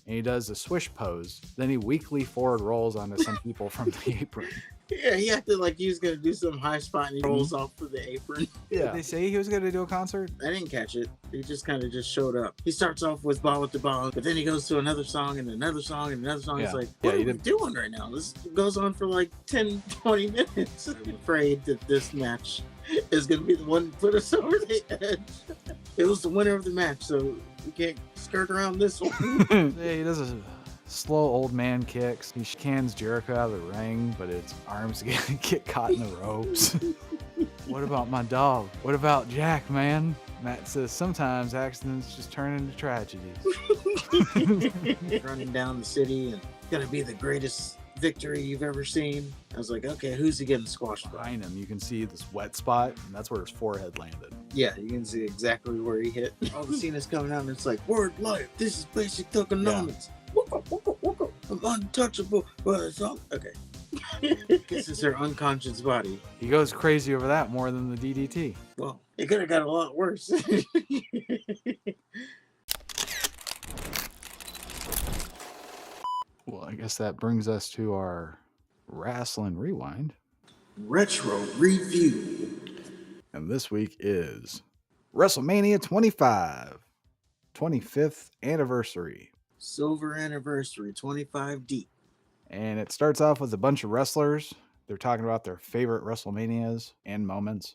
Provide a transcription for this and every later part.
and he does a swish pose. Then he weakly forward rolls onto some people from the apron. Yeah, he acted like he was gonna do some high spot and he rolls off of the apron. Yeah. Did they say he was going to do a concert? I didn't catch it. He just kind of just showed up. He starts off with Ball with the Ball, but then he goes to another song and another song and another song. Yeah. It's like, Yeah, what he are we did. doing right now? This goes on for like 10, 20 minutes. I'm afraid that this match is going to be the one that put us over the edge. It was the winner of the match, so we can't skirt around this one. Yeah, he does a slow old man kicks. He cans Jericho out of the ring, but his arms get caught in the ropes. What about my dog? What about Jack, man? Matt says sometimes accidents just turn into tragedies. Running down the city and gonna be the greatest victory you've ever seen. I was like, okay, who's he getting squashed by? Behind him, you can see this wet spot, and that's where his forehead landed. Yeah, you can see exactly where he hit. All the Cena's coming out and it's like, word life, this is basic tokenomics. I'm untouchable, but it's all okay. This is her unconscious body. He goes crazy over that more than the DDT. Well, it could have got a lot worse. Well, I guess that brings us to our Wrestling Rewind. Retro Review. And this week is WrestleMania 25, 25th anniversary. Silver anniversary, 25 deep. And it starts off with a bunch of wrestlers. They're talking about their favorite WrestleManias and moments.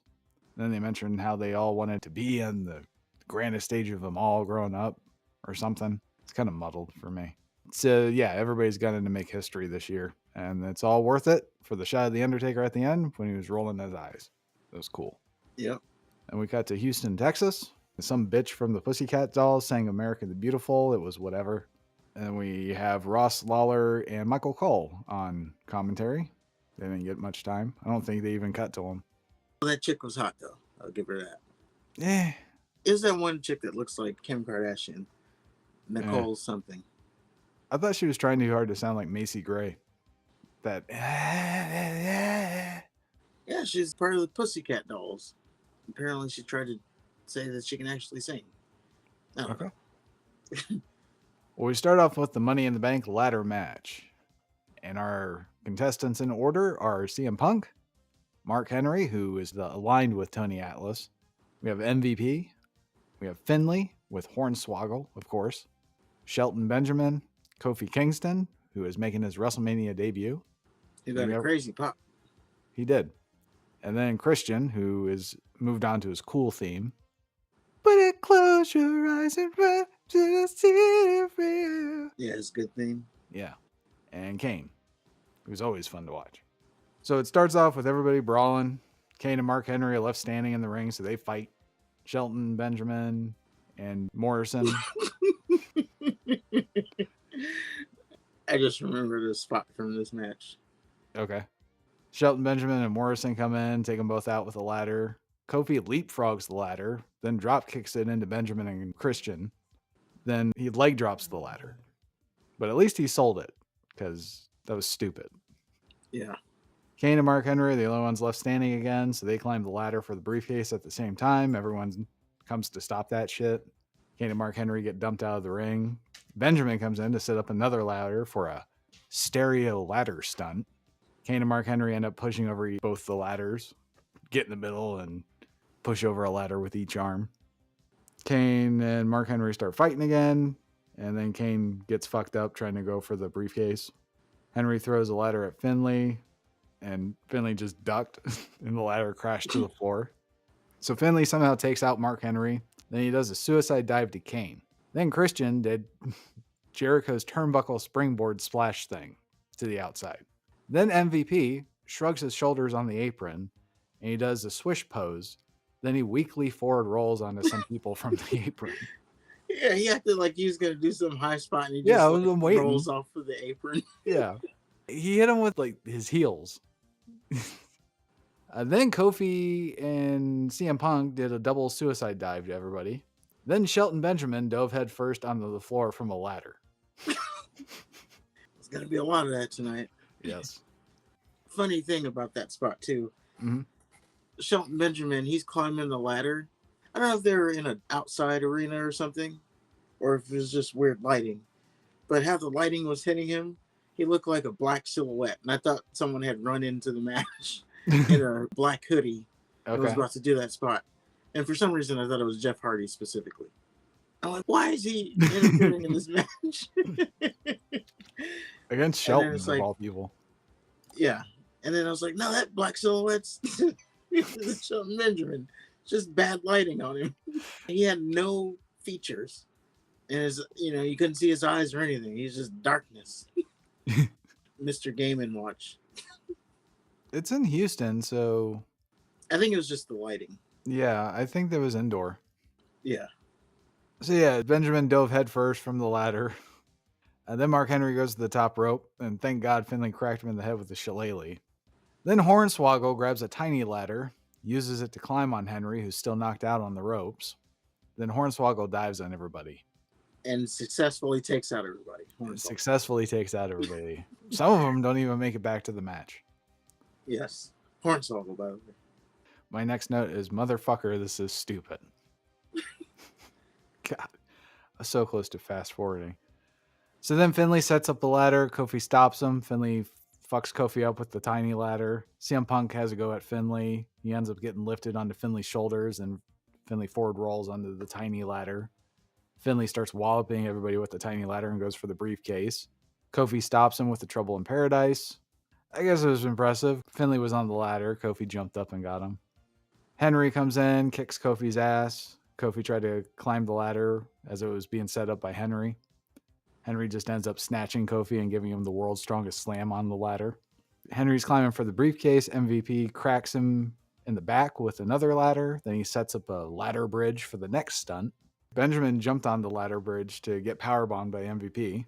Then they mention how they all wanted to be in the grandest stage of them all growing up or something. It's kind of muddled for me. So, yeah, everybody's gunning to make history this year. And it's all worth it for the shot of The Undertaker at the end when he was rolling his eyes. It was cool. Yep. And we got to Houston, Texas. Some bitch from the Pussycat Dolls sang America the Beautiful. It was whatever. And we have Ross Lawler and Michael Cole on commentary. They didn't get much time. I don't think they even cut to them. Well, that chick was hot, though. I'll give her that. Yeah. Is that one chick that looks like Kim Kardashian? Nicole something. I thought she was trying too hard to sound like Macy Gray. That. Yeah, she's part of the Pussycat Dolls. Apparently, she tried to say that she can actually sing. Okay. Well, we start off with the Money in the Bank ladder match. And our contestants in order are CM Punk, Mark Henry, who is aligned with Tony Atlas. We have MVP. We have Finlay with Hornswoggle, of course. Shelton Benjamin, Kofi Kingston, who is making his WrestleMania debut. He got a crazy pop. He did. And then Christian, who is moved on to his cool theme. But it close your eyes and run to the city for you. Yeah, it's a good theme. Yeah. And Kane, who's always fun to watch. So it starts off with everybody brawling. Kane and Mark Henry are left standing in the ring, so they fight. Shelton Benjamin and Morrison. I just remember this spot from this match. Okay. Shelton Benjamin and Morrison come in, take them both out with a ladder. Kofi leapfrogs the ladder, then drop kicks it into Benjamin and Christian. Then he leg drops the ladder. But at least he sold it, because that was stupid. Yeah. Kane and Mark Henry are the only ones left standing again, so they climb the ladder for the briefcase at the same time. Everyone comes to stop that shit. Kane and Mark Henry get dumped out of the ring. Benjamin comes in to set up another ladder for a stereo ladder stunt. Kane and Mark Henry end up pushing over both the ladders, get in the middle, and push over a ladder with each arm. Kane and Mark Henry start fighting again, and then Kane gets fucked up trying to go for the briefcase. Henry throws a ladder at Finlay, and Finlay just ducked, and the ladder crashed to the floor. So Finlay somehow takes out Mark Henry. Then he does a suicide dive to Kane. Then Christian did Jericho's turnbuckle springboard splash thing to the outside. Then MVP shrugs his shoulders on the apron, and he does a swish pose. Then he weakly forward rolls onto some people from the apron. Yeah, he acted like he was going to do some high spot, and he Yeah, just rolls off of the apron. Yeah. He hit him with like his heels. Then Kofi and CM Punk did a double suicide dive to everybody. Then Shelton Benjamin dove head first onto the floor from a ladder. There's going to be a lot of that tonight. Yes. Funny thing about that spot, too. Mm-hmm. Shelton Benjamin, he's climbing the ladder. I don't know if they were in an outside arena or something, or if it was just weird lighting. but how the lighting was hitting him, he looked like a black silhouette. And I thought someone had run into the match in a black hoodie and was Okay. about to do that spot. And for some reason, I thought it was Jeff Hardy specifically. I'm like, why is he interfering in this match? Against And then Shelton, it's of like, all people. yeah. And then I was like, no, that black silhouette's Shelton Benjamin. Just bad lighting on him. He had no features. And you couldn't see his eyes or anything. He's just darkness. Mr. Game and Watch. It's in Houston, so I think it was just the lighting. yeah, I think that was indoor. Yeah. So yeah, Benjamin dove headfirst from the ladder. Then Mark Henry goes to the top rope, and thank God Finley cracked him in the head with the shillelagh. Then Hornswoggle grabs a tiny ladder, uses it to climb on Henry, who's still knocked out on the ropes. Then Hornswoggle dives on everybody. And successfully takes out everybody. Successfully takes out everybody. Some of them don't even make it back to the match. Yes. Hornswoggle, by the way. My next note is, motherfucker, this is stupid. God, I was so close to fast forwarding. So then Finley sets up the ladder. Kofi stops him. Finley fucks Kofi up with the tiny ladder. CM Punk has a go at Finley. He ends up getting lifted onto Finley's shoulders, and Finley forward rolls onto the tiny ladder. Finley starts walloping everybody with the tiny ladder and goes for the briefcase. Kofi stops him with the Trouble in Paradise. I guess it was impressive. Finley was on the ladder. Kofi jumped up and got him. Henry comes in, kicks Kofi's ass. Kofi tried to climb the ladder as it was being set up by Henry. Henry just ends up snatching Kofi and giving him the world's strongest slam on the ladder. Henry's climbing for the briefcase. MVP cracks him in the back with another ladder. Then he sets up a ladder bridge for the next stunt. Benjamin jumped on the ladder bridge to get powerbombed by MVP.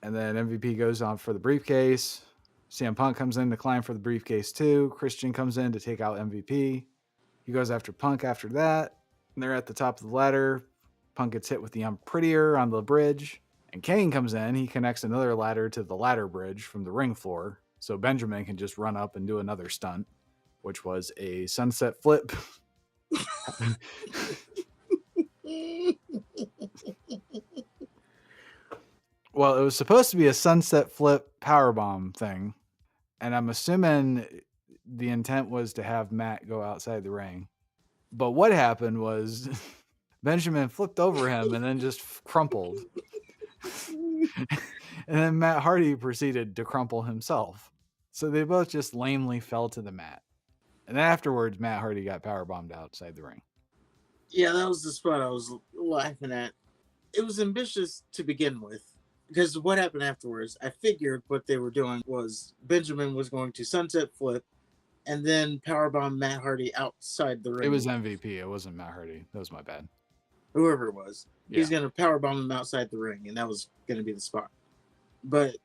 And then MVP goes on for the briefcase. CM Punk comes in to climb for the briefcase too. Christian comes in to take out MVP. He goes after Punk after that. And they're at the top of the ladder. Punk gets hit with the Unprettier on the bridge. And Kane comes in. He connects another ladder to the ladder bridge from the ring floor. So Benjamin can just run up and do another stunt, which was a sunset flip. Well, it was supposed to be a sunset flip powerbomb thing. And I'm assuming the intent was to have Matt go outside the ring. But what happened was Benjamin flipped over him and then just crumpled. And then Matt Hardy proceeded to crumple himself. So they both just lamely fell to the mat. And then afterwards, Matt Hardy got powerbombed outside the ring. Yeah, that was the spot I was laughing at. It was ambitious to begin with. Because what happened afterwards, I figured what they were doing was Benjamin was going to sunset flip and then powerbomb Matt Hardy outside the ring. It was MVP. It wasn't Matt Hardy. That was my bad. Whoever it was. Yeah. He's going to powerbomb him outside the ring, and that was going to be the spot. But,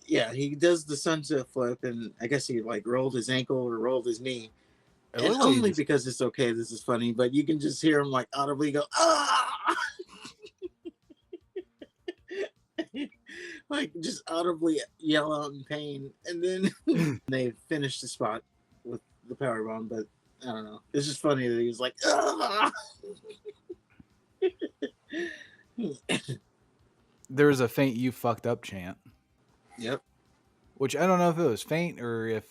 yeah, he does the sunset flip, and I guess he, rolled his ankle or rolled his knee. And only because it's okay, this is funny, but you can just hear him, audibly go, ah! Just audibly yell out in pain. And then they finished the spot with the powerbomb, but I don't know. It's just funny that he was like, ah! There was a faint "you fucked up" chant. Yep. Which I don't know if it was faint or if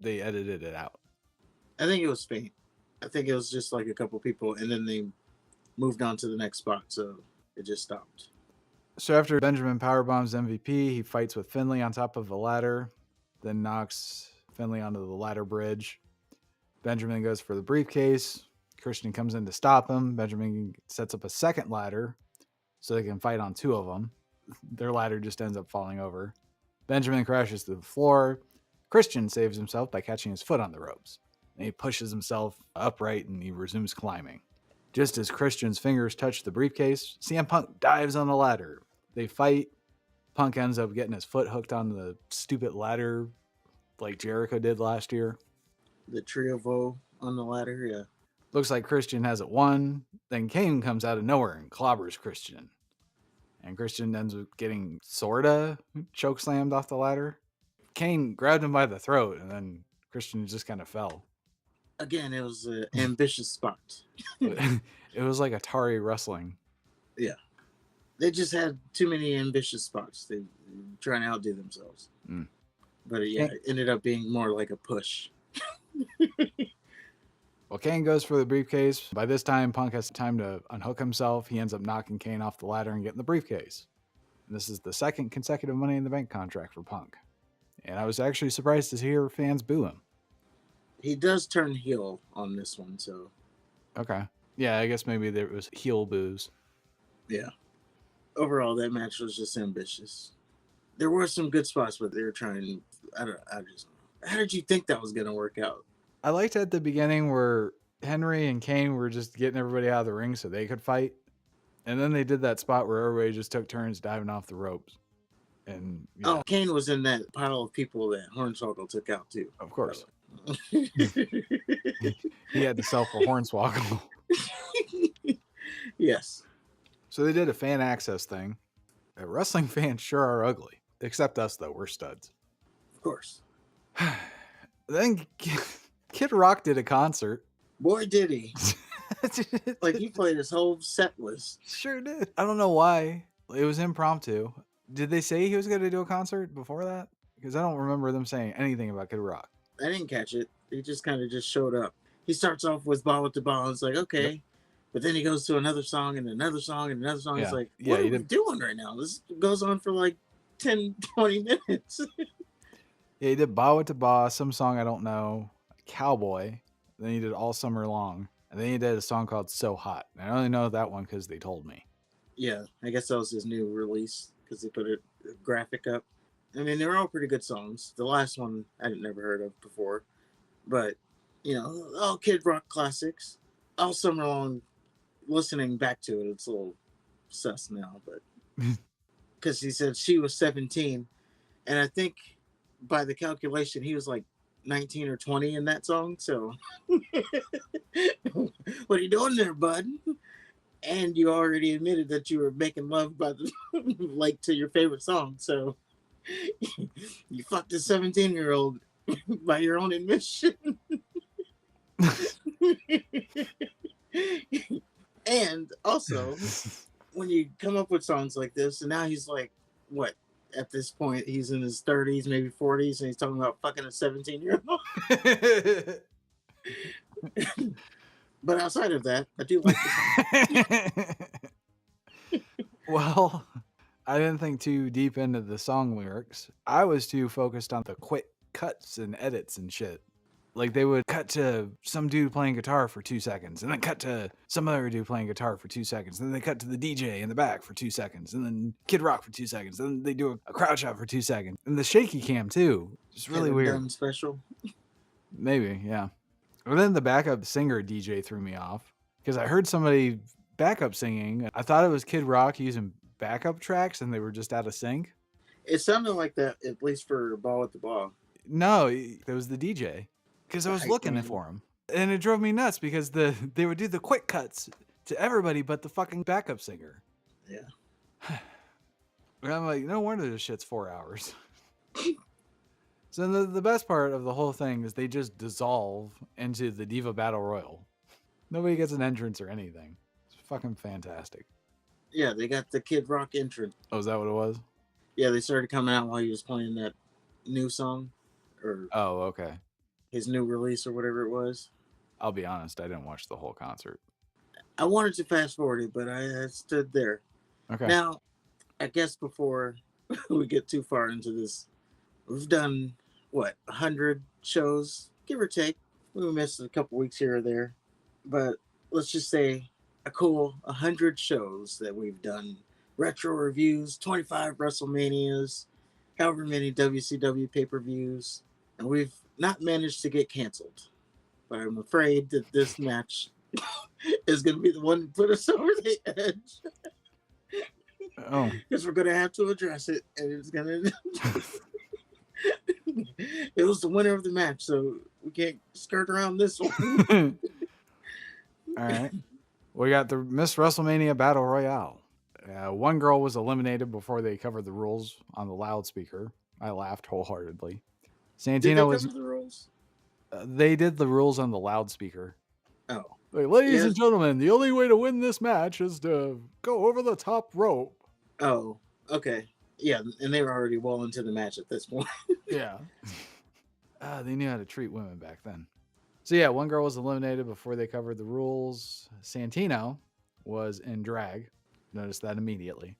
they edited it out. I think it was faint. I think it was just a couple people, and then they moved on to the next spot, so it just stopped. So after Benjamin powerbombs MVP, he fights with Finley on top of a ladder, then knocks Finley onto the ladder bridge. Benjamin goes for the briefcase. Christian comes in to stop him. Benjamin sets up a second ladder so they can fight on two of them. Their ladder just ends up falling over. Benjamin crashes to the floor. Christian saves himself by catching his foot on the ropes. And he pushes himself upright and he resumes climbing. Just as Christian's fingers touch the briefcase, CM Punk dives on the ladder. They fight. Punk ends up getting his foot hooked on the stupid ladder like Jericho did last year. The Triovo on the ladder, yeah. Looks like Christian has it won. Then Kane comes out of nowhere and clobbers Christian. And Christian ends up getting sorta chokeslammed off the ladder. Kane grabbed him by the throat and then Christian just kind of fell. Again, it was an ambitious spot. It was like Atari wrestling. Yeah. They just had too many ambitious spots. They were trying to outdo themselves. Mm. But yeah, it ended up being more like a push. Well, Kane goes for the briefcase. By this time, Punk has time to unhook himself. He ends up knocking Kane off the ladder and getting the briefcase. And this is the second consecutive Money in the Bank contract for Punk. And I was actually surprised to hear fans boo him. He does turn heel on this one, so. Okay. Yeah, I guess maybe there was heel boos. Yeah. Overall, that match was just ambitious. There were some good spots, but they were trying. I just. How did you think that was going to work out? I liked at the beginning where Henry and Kane were just getting everybody out of the ring so they could fight. And then they did that spot where everybody just took turns diving off the ropes. And yeah. Kane was in that pile of people that Hornswoggle took out too. Of course. He had to sell for Hornswoggle. Yes. So they did a fan access thing. Wrestling fans sure are ugly. Except us, though. We're studs. Of course. Then Kid Rock did a concert. Boy, did he. Like, he played his whole set list. Sure did. I don't know why. It was impromptu. Did they say he was going to do a concert before that? Because I don't remember them saying anything about Kid Rock. I didn't catch it. He just kind of just showed up. He starts off with Ball with the Ball. It's like, okay. Yep. But then he goes to another song and another song and another song. Yeah. It's like, what are we doing right now? This goes on for like 10, 20 minutes. Yeah, he did Ba with the Ba, some song I don't know, Cowboy. Then he did All Summer Long. And then he did a song called So Hot. And I only know that one because they told me. Yeah, I guess that was his new release because they put a graphic up. I mean, they were all pretty good songs. The last one I had never heard of before. But, you know, all Kid Rock classics. All Summer Long, listening back to it, it's a little sus now. But because he said she was 17. And I think by the calculation, he was like 19 or 20 in that song. So what are you doing there, bud? And you already admitted that you were making love by the like to your favorite song. So you fucked a 17-year-old by your own admission. And also, when you come up with songs like this, and now he's like, what? At this point, he's in his 30s, maybe 40s, and he's talking about fucking a 17-year-old. But outside of that, I do like the song. Well, I didn't think too deep into the song lyrics. I was too focused on the quick cuts and edits and shit. Like, they would cut to some dude playing guitar for 2 seconds, and then cut to some other dude playing guitar for 2 seconds, and then they cut to the DJ in the back for 2 seconds, and then Kid Rock for 2 seconds, and then they do a crowd shot for 2 seconds. And the shaky cam, too. It's really weird. Special? Maybe, yeah. But then the backup singer DJ threw me off, because I heard somebody backup singing. I thought it was Kid Rock using backup tracks, and they were just out of sync. It sounded like that, at least for Ball with the Ball. No, it was the DJ. Because I was looking for him. And it drove me nuts because they would do the quick cuts to everybody but the fucking backup singer. Yeah. And I'm like, no wonder this shit's 4 hours. So the best part of the whole thing is they just dissolve into the Diva Battle Royal. Nobody gets an entrance or anything. It's fucking fantastic. Yeah, they got the Kid Rock entrance. Oh, is that what it was? Yeah, they started coming out while he was playing that new song. Oh, okay. His new release or whatever it was. I'll be honest, I didn't watch the whole concert. I wanted to fast forward it, but I stood there. Okay. Now, I guess before we get too far into this, we've done, 100 shows, give or take. We missed a couple weeks here or there. But let's just say a cool 100 shows that we've done. Retro reviews, 25 WrestleManias, however many WCW pay-per-views. And we've not managed to get canceled. But I'm afraid that this match is going to be the one to put us over the edge. Oh. Because we're going to have to address it. And it's going to... It was the winner of the match, so we can't skirt around this one. All right. We got the Miss WrestleMania Battle Royale. One girl was eliminated before they covered the rules on the loudspeaker. I laughed wholeheartedly. Santino was. Did they cover the rules? They did the rules on the loudspeaker. Oh. Like, ladies and gentlemen, the only way to win this match is to go over the top rope Oh, okay. Yeah, and they were already well into the match at this point. Yeah. They knew how to treat women back then. So yeah, one girl was eliminated before they covered the rules. Santino was in drag. Noticed that immediately.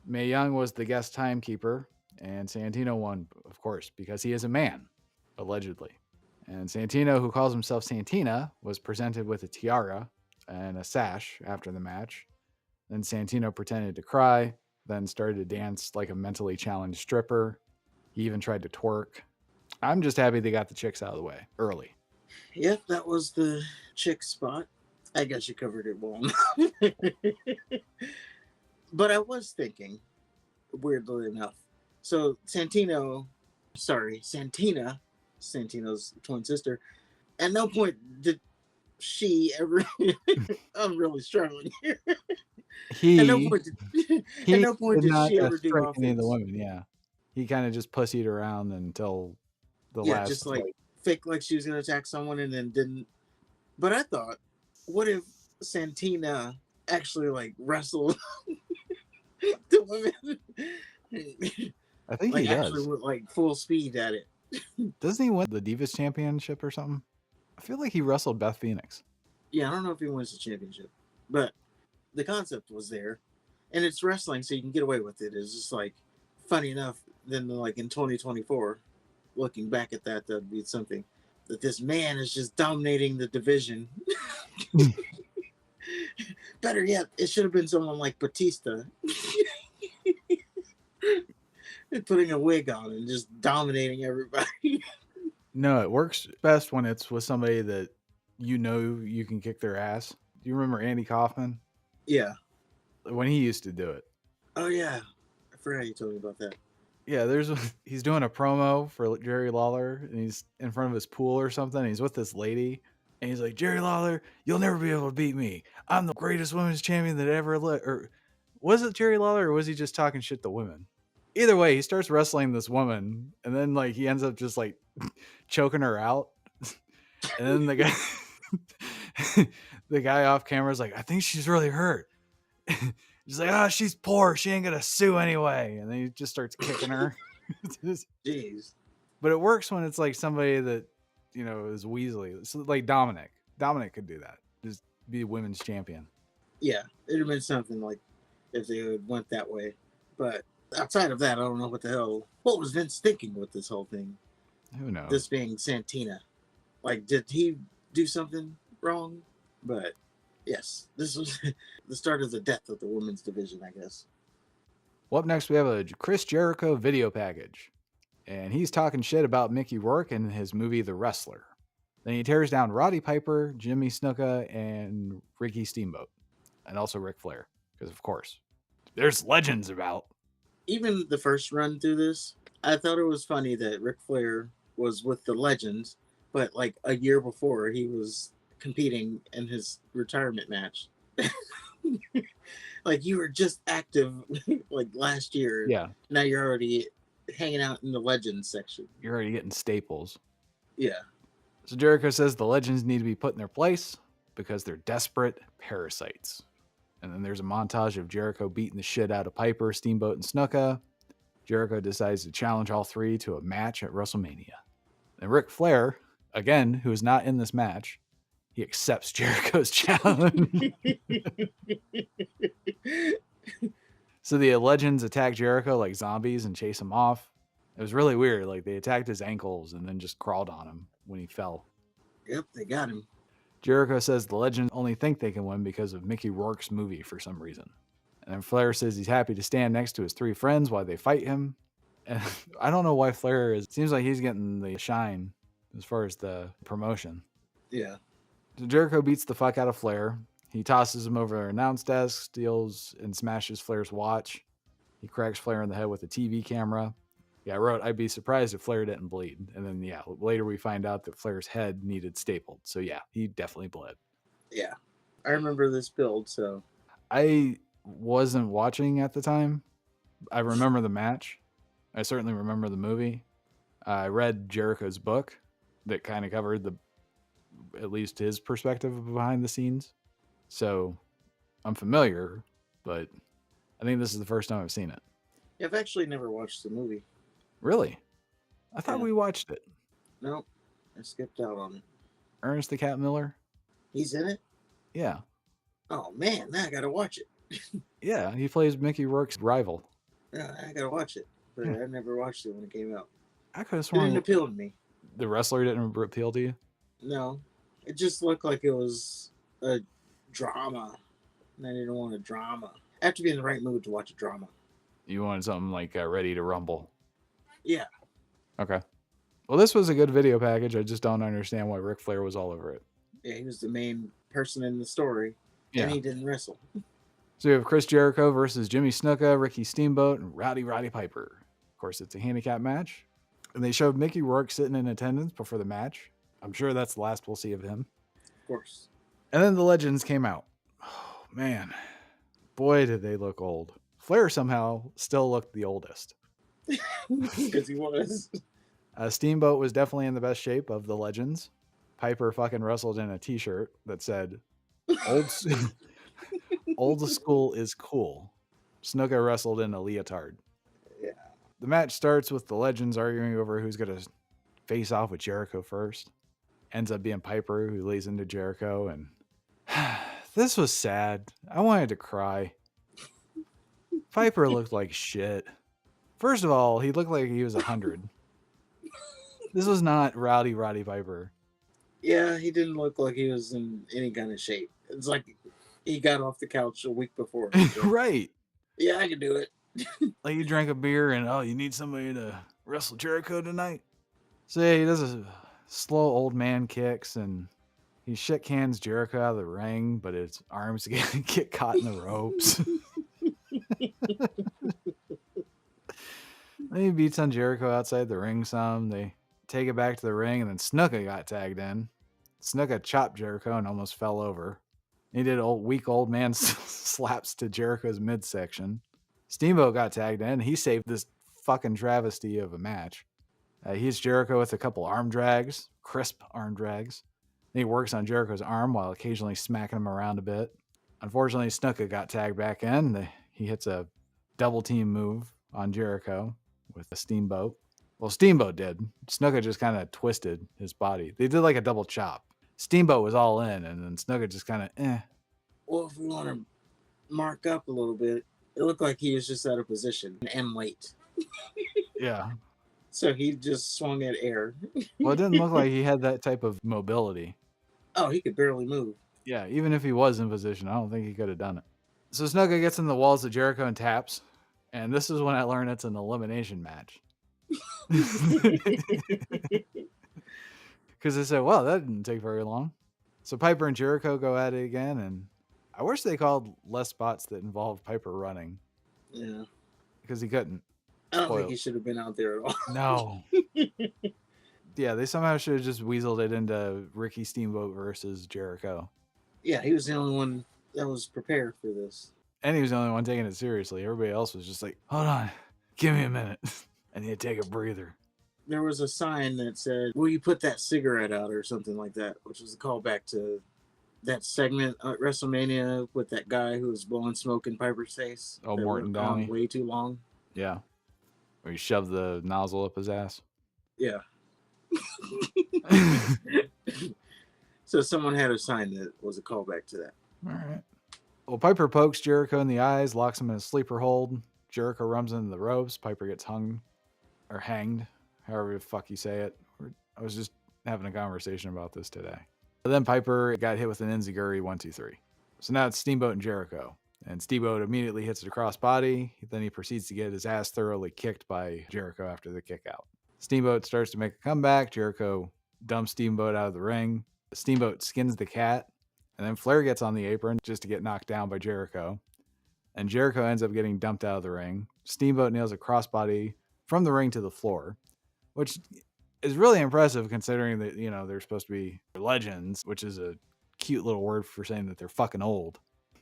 Mae Young was the guest timekeeper, and Santino won, of course, because he is a man, allegedly. And Santino, who calls himself Santina, was presented with a tiara and a sash after the match. Then Santino pretended to cry, then started to dance like a mentally challenged stripper. He even tried to twerk. I'm just happy they got the chicks out of the way early. Yep, that was the chick spot. I guess you covered it well. But I was thinking, weirdly enough. So Santina, Santino's twin sister, at no point did she ever I'm really struggling here. At no He point did at he no point did did not she ever do strike any of the offense. women. Yeah, he kind of just pussied around until the Yeah, just last. like fake like she was gonna attack someone and then didn't. But I thought, what if Santina actually like wrestled the women? I think he Like actually does. went like full speed at it. Doesn't he win the Divas Championship or something? I feel like he wrestled Beth Phoenix. Yeah, I don't know if he wins the championship, but the concept was there, and it's wrestling, so you can get away with it. It's just like funny enough. Then like in 2024, looking back at that, that'd be something that this man is just dominating the division. Better yet, it should have been someone like Batista. Putting a wig on and just dominating everybody. No, it works best when it's with somebody that you know you can kick their ass. Do you remember Andy Kaufman? Yeah. When he used to do it. Oh yeah. I forgot you told me about that. Yeah, he's doing a promo for Jerry Lawler, and he's in front of his pool or something. And he's with this lady, and he's like, "Jerry Lawler, you'll never be able to beat me. I'm the greatest women's champion that ever lived." Or was it Jerry Lawler, or was he just talking shit to women? Either way, he starts wrestling this woman, and then like he ends up just like choking her out, and then the guy, the guy off camera is like, "I think she's really hurt." He's like, "Oh, she's poor. She ain't gonna sue anyway," and then he just starts kicking her. Jeez. But it works when it's like somebody that is Weasley. So like Dominic. Dominic could do that. Just be women's champion. Yeah, it'd have been something like if they had went that way. But outside of that, I don't know what the hell. What was Vince thinking with this whole thing? Who knows? This being Santina, like, did he do something wrong? But yes, this was the start of the death of the women's division, I guess. Well, up next we have a Chris Jericho video package, and he's talking shit about Mickey Rourke in his movie The Wrestler. Then he tears down Roddy Piper, Jimmy Snuka, and Ricky Steamboat, and also Ric Flair, because of course there's legends about. Even the first run through this, I thought it was funny that Ric Flair was with the Legends, but like a year before he was competing in his retirement match. Like you were just active like last year. Yeah, Now you're already hanging out in the Legends section. you're already getting staples. Yeah. So Jericho says the legends need to be put in their place because they're desperate parasites. And then there's a montage of Jericho beating the shit out of Piper, Steamboat, and Snuka. Jericho decides to challenge all three to a match at WrestleMania. And Ric Flair, again, who is not in this match, he accepts Jericho's challenge. So the legends attack Jericho like zombies and chase him off. It was really weird. Like they attacked his ankles and then just crawled on him when he fell. Yep, they got him. Jericho says the legends only think they can win because of Mickey Rourke's movie for some reason. And then Flair says he's happy to stand next to his three friends while they fight him. And I don't know why Flair is. Seems like he's getting the shine as far as the promotion. Yeah. So Jericho beats the fuck out of Flair. He tosses him over an announce desk, steals and smashes Flair's watch. He cracks Flair in the head with a TV camera. Yeah, I wrote, I'd be surprised if Flair didn't bleed. And then, yeah, later we find out that Flair's head needed stapled. So, yeah, he definitely bled. Yeah. I remember this build, so. I wasn't watching at the time. I remember the match. I certainly remember the movie. I read Jericho's book that kind of covered at least his perspective behind the scenes. So I'm familiar, but I think this is the first time I've seen it. I've actually never watched the movie. Really? I thought Yeah. we watched it. Nope, I skipped out on it. Ernest the Cat Miller? He's in it? Yeah. Oh man, now I gotta watch it. Yeah, he plays Mickey Rourke's rival. Yeah, I gotta watch it. But Yeah. I never watched it when it came out. I could have It didn't sworn appeal to me. the wrestler didn't appeal to you. No, it just looked like it was a drama, and I didn't want a drama. I have to be in the right mood to watch a drama. You wanted something like Ready to Rumble. Yeah. Okay. Well, this was a good video package. I just don't understand why Ric Flair was all over it. Yeah, he was the main person in the story, Yeah. and he didn't wrestle. So we have Chris Jericho versus Jimmy Snuka, Ricky Steamboat, and Roddy Piper. Of course, it's a handicap match. And they showed Mickey Rourke sitting in attendance before the match. I'm sure that's the last we'll see of him. Of course. And then the Legends came out. Oh, man. Boy, did they look old. Flair somehow still looked the oldest. Because he was. Steamboat was definitely in the best shape of the Legends. Piper fucking wrestled in a t-shirt that said, old school is cool. Snuka wrestled in a leotard. Yeah. The match starts with the Legends arguing over who's going to face off with Jericho first. Ends up being Piper, who lays into Jericho. And this was sad. I wanted to cry. Piper looked like shit. First of all, he looked like he was 100. This was not Roddy Piper. Yeah, he didn't look like he was in any kind of shape. It's like he got off the couch a week before. Right. Yeah, I can do it. Like you drank a beer and, oh, you need somebody to wrestle Jericho tonight? So yeah, he does a slow old man kicks and he shit cans Jericho out of the ring, but his arms get caught in the ropes. Then he beats on Jericho outside the ring some. They take it back to the ring, and then Snuka got tagged in. Snuka chopped Jericho and almost fell over. He did weak old man slaps to Jericho's midsection. Steamboat got tagged in. He saved this fucking travesty of a match. He hits Jericho with a couple arm drags, crisp arm drags. Then he works on Jericho's arm while occasionally smacking him around a bit. Unfortunately, Snuka got tagged back in. He hits a double team move on Jericho with a Steamboat. Well, Steamboat did. Snuka just kind of twisted his body. They did like a double chop. Steamboat was all in, and then Snuka just kind of Well, if we want to mark up a little bit, it looked like he was just out of position and late. Yeah. So he just swung at air. Well, it didn't look like he had that type of mobility. Oh, he could barely move. Yeah, even if he was in position, I don't think he could have done it. So Snuka gets in the walls of Jericho and taps. And this is when I learned it's an elimination match. Because they said, well, that didn't take very long. So Piper and Jericho go at it again. And I wish they called less spots that involved Piper running. Yeah. Because he couldn't. I don't think he should have been out there at all. No. Yeah, they somehow should have just weaseled it into Ricky Steamboat versus Jericho. Yeah, he was the only one that was prepared for this. And he was the only one taking it seriously. Everybody else was just like, hold on, give me a minute. I need to take a breather. There was a sign that said, will you put that cigarette out or something like that, which was a callback to that segment at WrestleMania with that guy who was blowing smoke in Piper's face. Oh, Morton Downey. Way too long. Yeah. Where he shoved the nozzle up his ass. Yeah. So someone had a sign that was a callback to that. All right. Well, Piper pokes Jericho in the eyes, locks him in a sleeper hold. Jericho runs into the ropes. Piper gets hung or hanged, however the fuck you say it. I was just having a conversation about this today. But then Piper got hit with an enziguri 1, 2, 3. So now it's Steamboat and Jericho. And Steamboat immediately hits the crossbody. Then he proceeds to get his ass thoroughly kicked by Jericho after the kick out. Steamboat starts to make a comeback. Jericho dumps Steamboat out of the ring. Steamboat skins the cat. And then Flair gets on the apron just to get knocked down by Jericho. And Jericho ends up getting dumped out of the ring. Steamboat nails a crossbody from the ring to the floor, which is really impressive considering that, you know, they're supposed to be legends, which is a cute little word for saying that they're fucking old.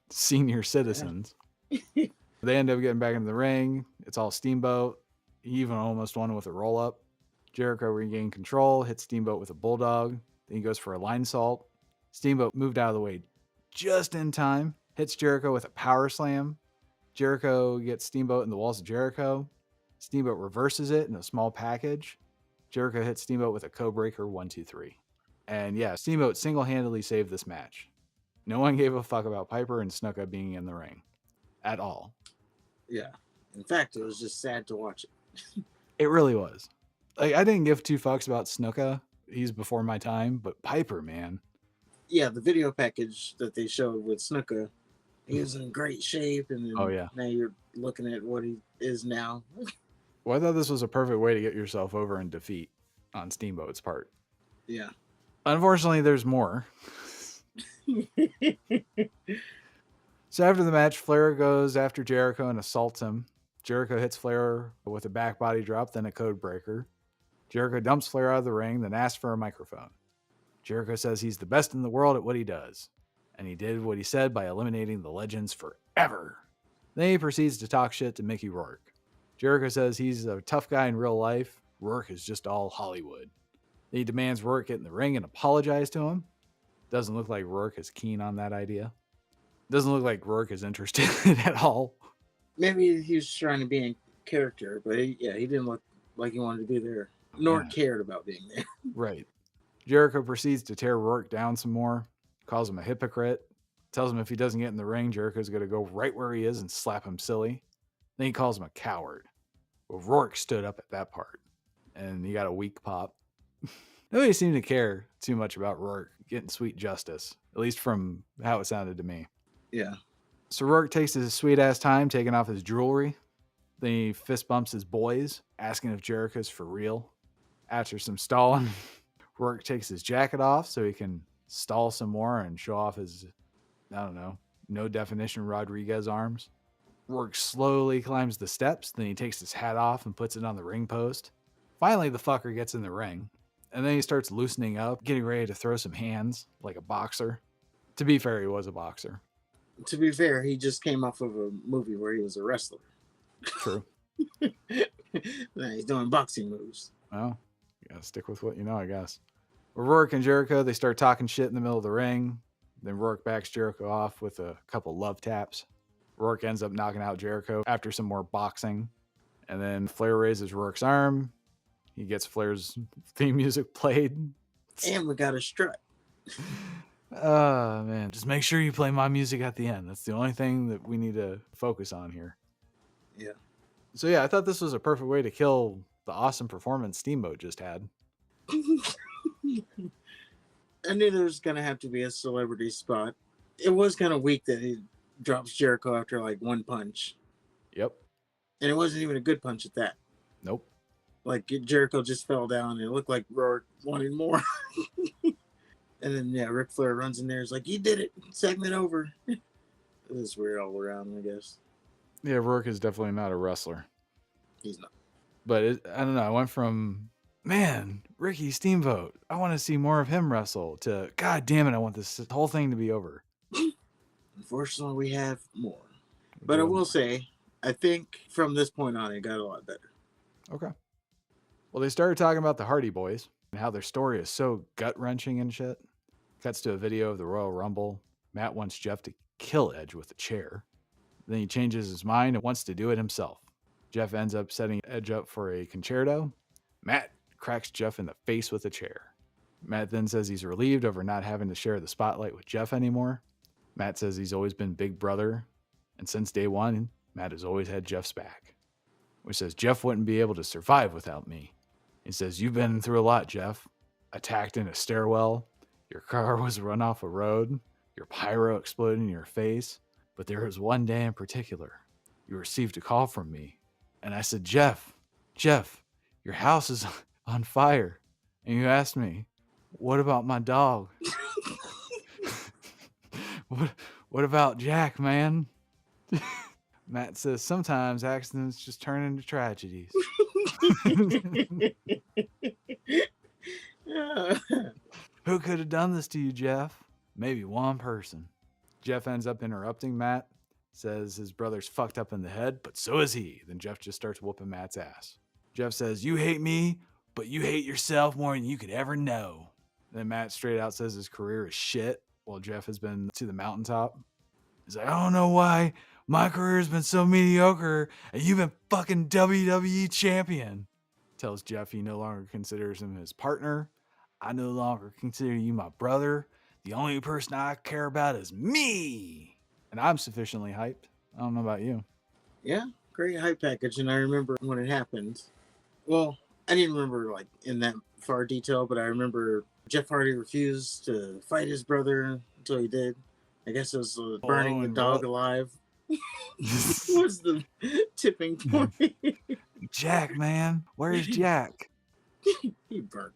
Senior citizens. Yeah. They end up getting back into the ring. It's all Steamboat. He even almost won with a roll-up. Jericho regained control, hit Steamboat with a bulldog. Then he goes for a line salt. Steamboat moved out of the way just in time, hits Jericho with a power slam. Jericho gets Steamboat in the walls of Jericho. Steamboat reverses it in a small package. Jericho hits Steamboat with a Codebreaker 1-2-3. And yeah, Steamboat single-handedly saved this match. No one gave a fuck about Piper and Snuka being in the ring. At all. Yeah. In fact, it was just sad to watch it. It really was. Like, I didn't give two fucks about Snuka. He's before my time, but Piper, man. Yeah, the video package that they showed with Snuka, he was in great shape, and then Oh, yeah. now you're looking at what he is now. Well, I thought this was a perfect way to get yourself over in defeat on Steamboat's part. Yeah. Unfortunately, there's more. So after the match, Flair goes after Jericho and assaults him. Jericho hits Flair with a back body drop, then a code breaker. Jericho dumps Flair out of the ring, then asks for a microphone. Jericho says he's the best in the world at what he does. And he did what he said by eliminating the legends forever. Then he proceeds to talk shit to Mickey Rourke. Jericho says he's a tough guy in real life. Rourke is just all Hollywood. He demands Rourke get in the ring and apologize to him. Doesn't look like Rourke is keen on that idea. Doesn't look like Rourke is interested at all. Maybe he was trying to be in character, but he didn't look like he wanted to be there, nor cared about being there. Right. Jericho proceeds to tear Rourke down some more, calls him a hypocrite, tells him if he doesn't get in the ring, Jericho's going to go right where he is and slap him silly. Then he calls him a coward. Well, Rourke stood up at that part, and he got a weak pop. Nobody seemed to care too much about Rourke getting sweet justice, at least from how it sounded to me. Yeah. So Rourke takes his sweet-ass time taking off his jewelry. Then he fist bumps his boys, asking if Jericho's for real. After some stalling, Rourke takes his jacket off so he can stall some more and show off his, I don't know, no definition Rodriguez arms. Rourke slowly climbs the steps, then he takes his hat off and puts it on the ring post. Finally, the fucker gets in the ring, and then he starts loosening up, getting ready to throw some hands like a boxer. To be fair, he was a boxer. To be fair, he just came off of a movie where he was a wrestler. True. Now he's doing boxing moves. Well, you gotta stick with what you know, I guess. Rourke and Jericho, they start talking shit in the middle of the ring. Then Rourke backs Jericho off with a couple love taps. Rourke ends up knocking out Jericho after some more boxing. And then Flair raises Rourke's arm. He gets Flair's theme music played. And we got a strut. Oh, man. Just make sure you play my music at the end. That's the only thing that we need to focus on here. Yeah. So, yeah, I thought this was a perfect way to kill the awesome performance Steamboat just had. I knew there was going to have to be a celebrity spot. It was kind of weak that he drops Jericho after like one punch. Yep. And it wasn't even a good punch at that. Nope. Like Jericho just fell down and it looked like Rourke wanted more. And then, yeah, Ric Flair runs in there. It's like, you did it. Segment over. It was weird all around, I guess. Yeah, Rourke is definitely not a wrestler. He's not. But I don't know. I went from, man, Ricky Steamboat, I want to see more of him wrestle, to, God damn it, I want this whole thing to be over. Unfortunately, we have more. But I will say, I think from this point on, it got a lot better. Okay. Well, they started talking about the Hardy Boys and how their story is so gut-wrenching and shit. Cuts to a video of the Royal Rumble. Matt wants Jeff to kill Edge with a chair. Then he changes his mind and wants to do it himself. Jeff ends up setting Edge up for a concerto. Matt cracks Jeff in the face with a chair. Matt then says he's relieved over not having to share the spotlight with Jeff anymore. Matt says he's always been big brother, and since day one, Matt has always had Jeff's back. Which says Jeff wouldn't be able to survive without me. He says, you've been through a lot, Jeff. Attacked in a stairwell. Your car was run off a road. Your pyro exploded in your face. But there was one day in particular. You received a call from me. And I said, Jeff, your house is on fire. And you asked me, what about my dog? What about Jack, man? Matt says, sometimes accidents just turn into tragedies. Who could have done this to you, Jeff? Maybe one person. Jeff ends up interrupting Matt, says his brother's fucked up in the head, but so is he. Then Jeff just starts whooping Matt's ass. Jeff says, you hate me, but you hate yourself more than you could ever know. Then Matt straight out says his career is shit, while Jeff has been to the mountaintop. He's like, I don't know why My career's been so mediocre, and you've been fucking WWE champion. Tells Jeff he no longer considers him his partner. I no longer consider you my brother. The only person I care about is me. And I'm sufficiently hyped. I don't know about you. Yeah, great hype package, and I remember when it happened. Well, I didn't remember like in that far detail, but I remember Jeff Hardy refused to fight his brother until he did. I guess it was burning the dog alive. Was the tipping point? Jack, man, where's Jack? He burnt.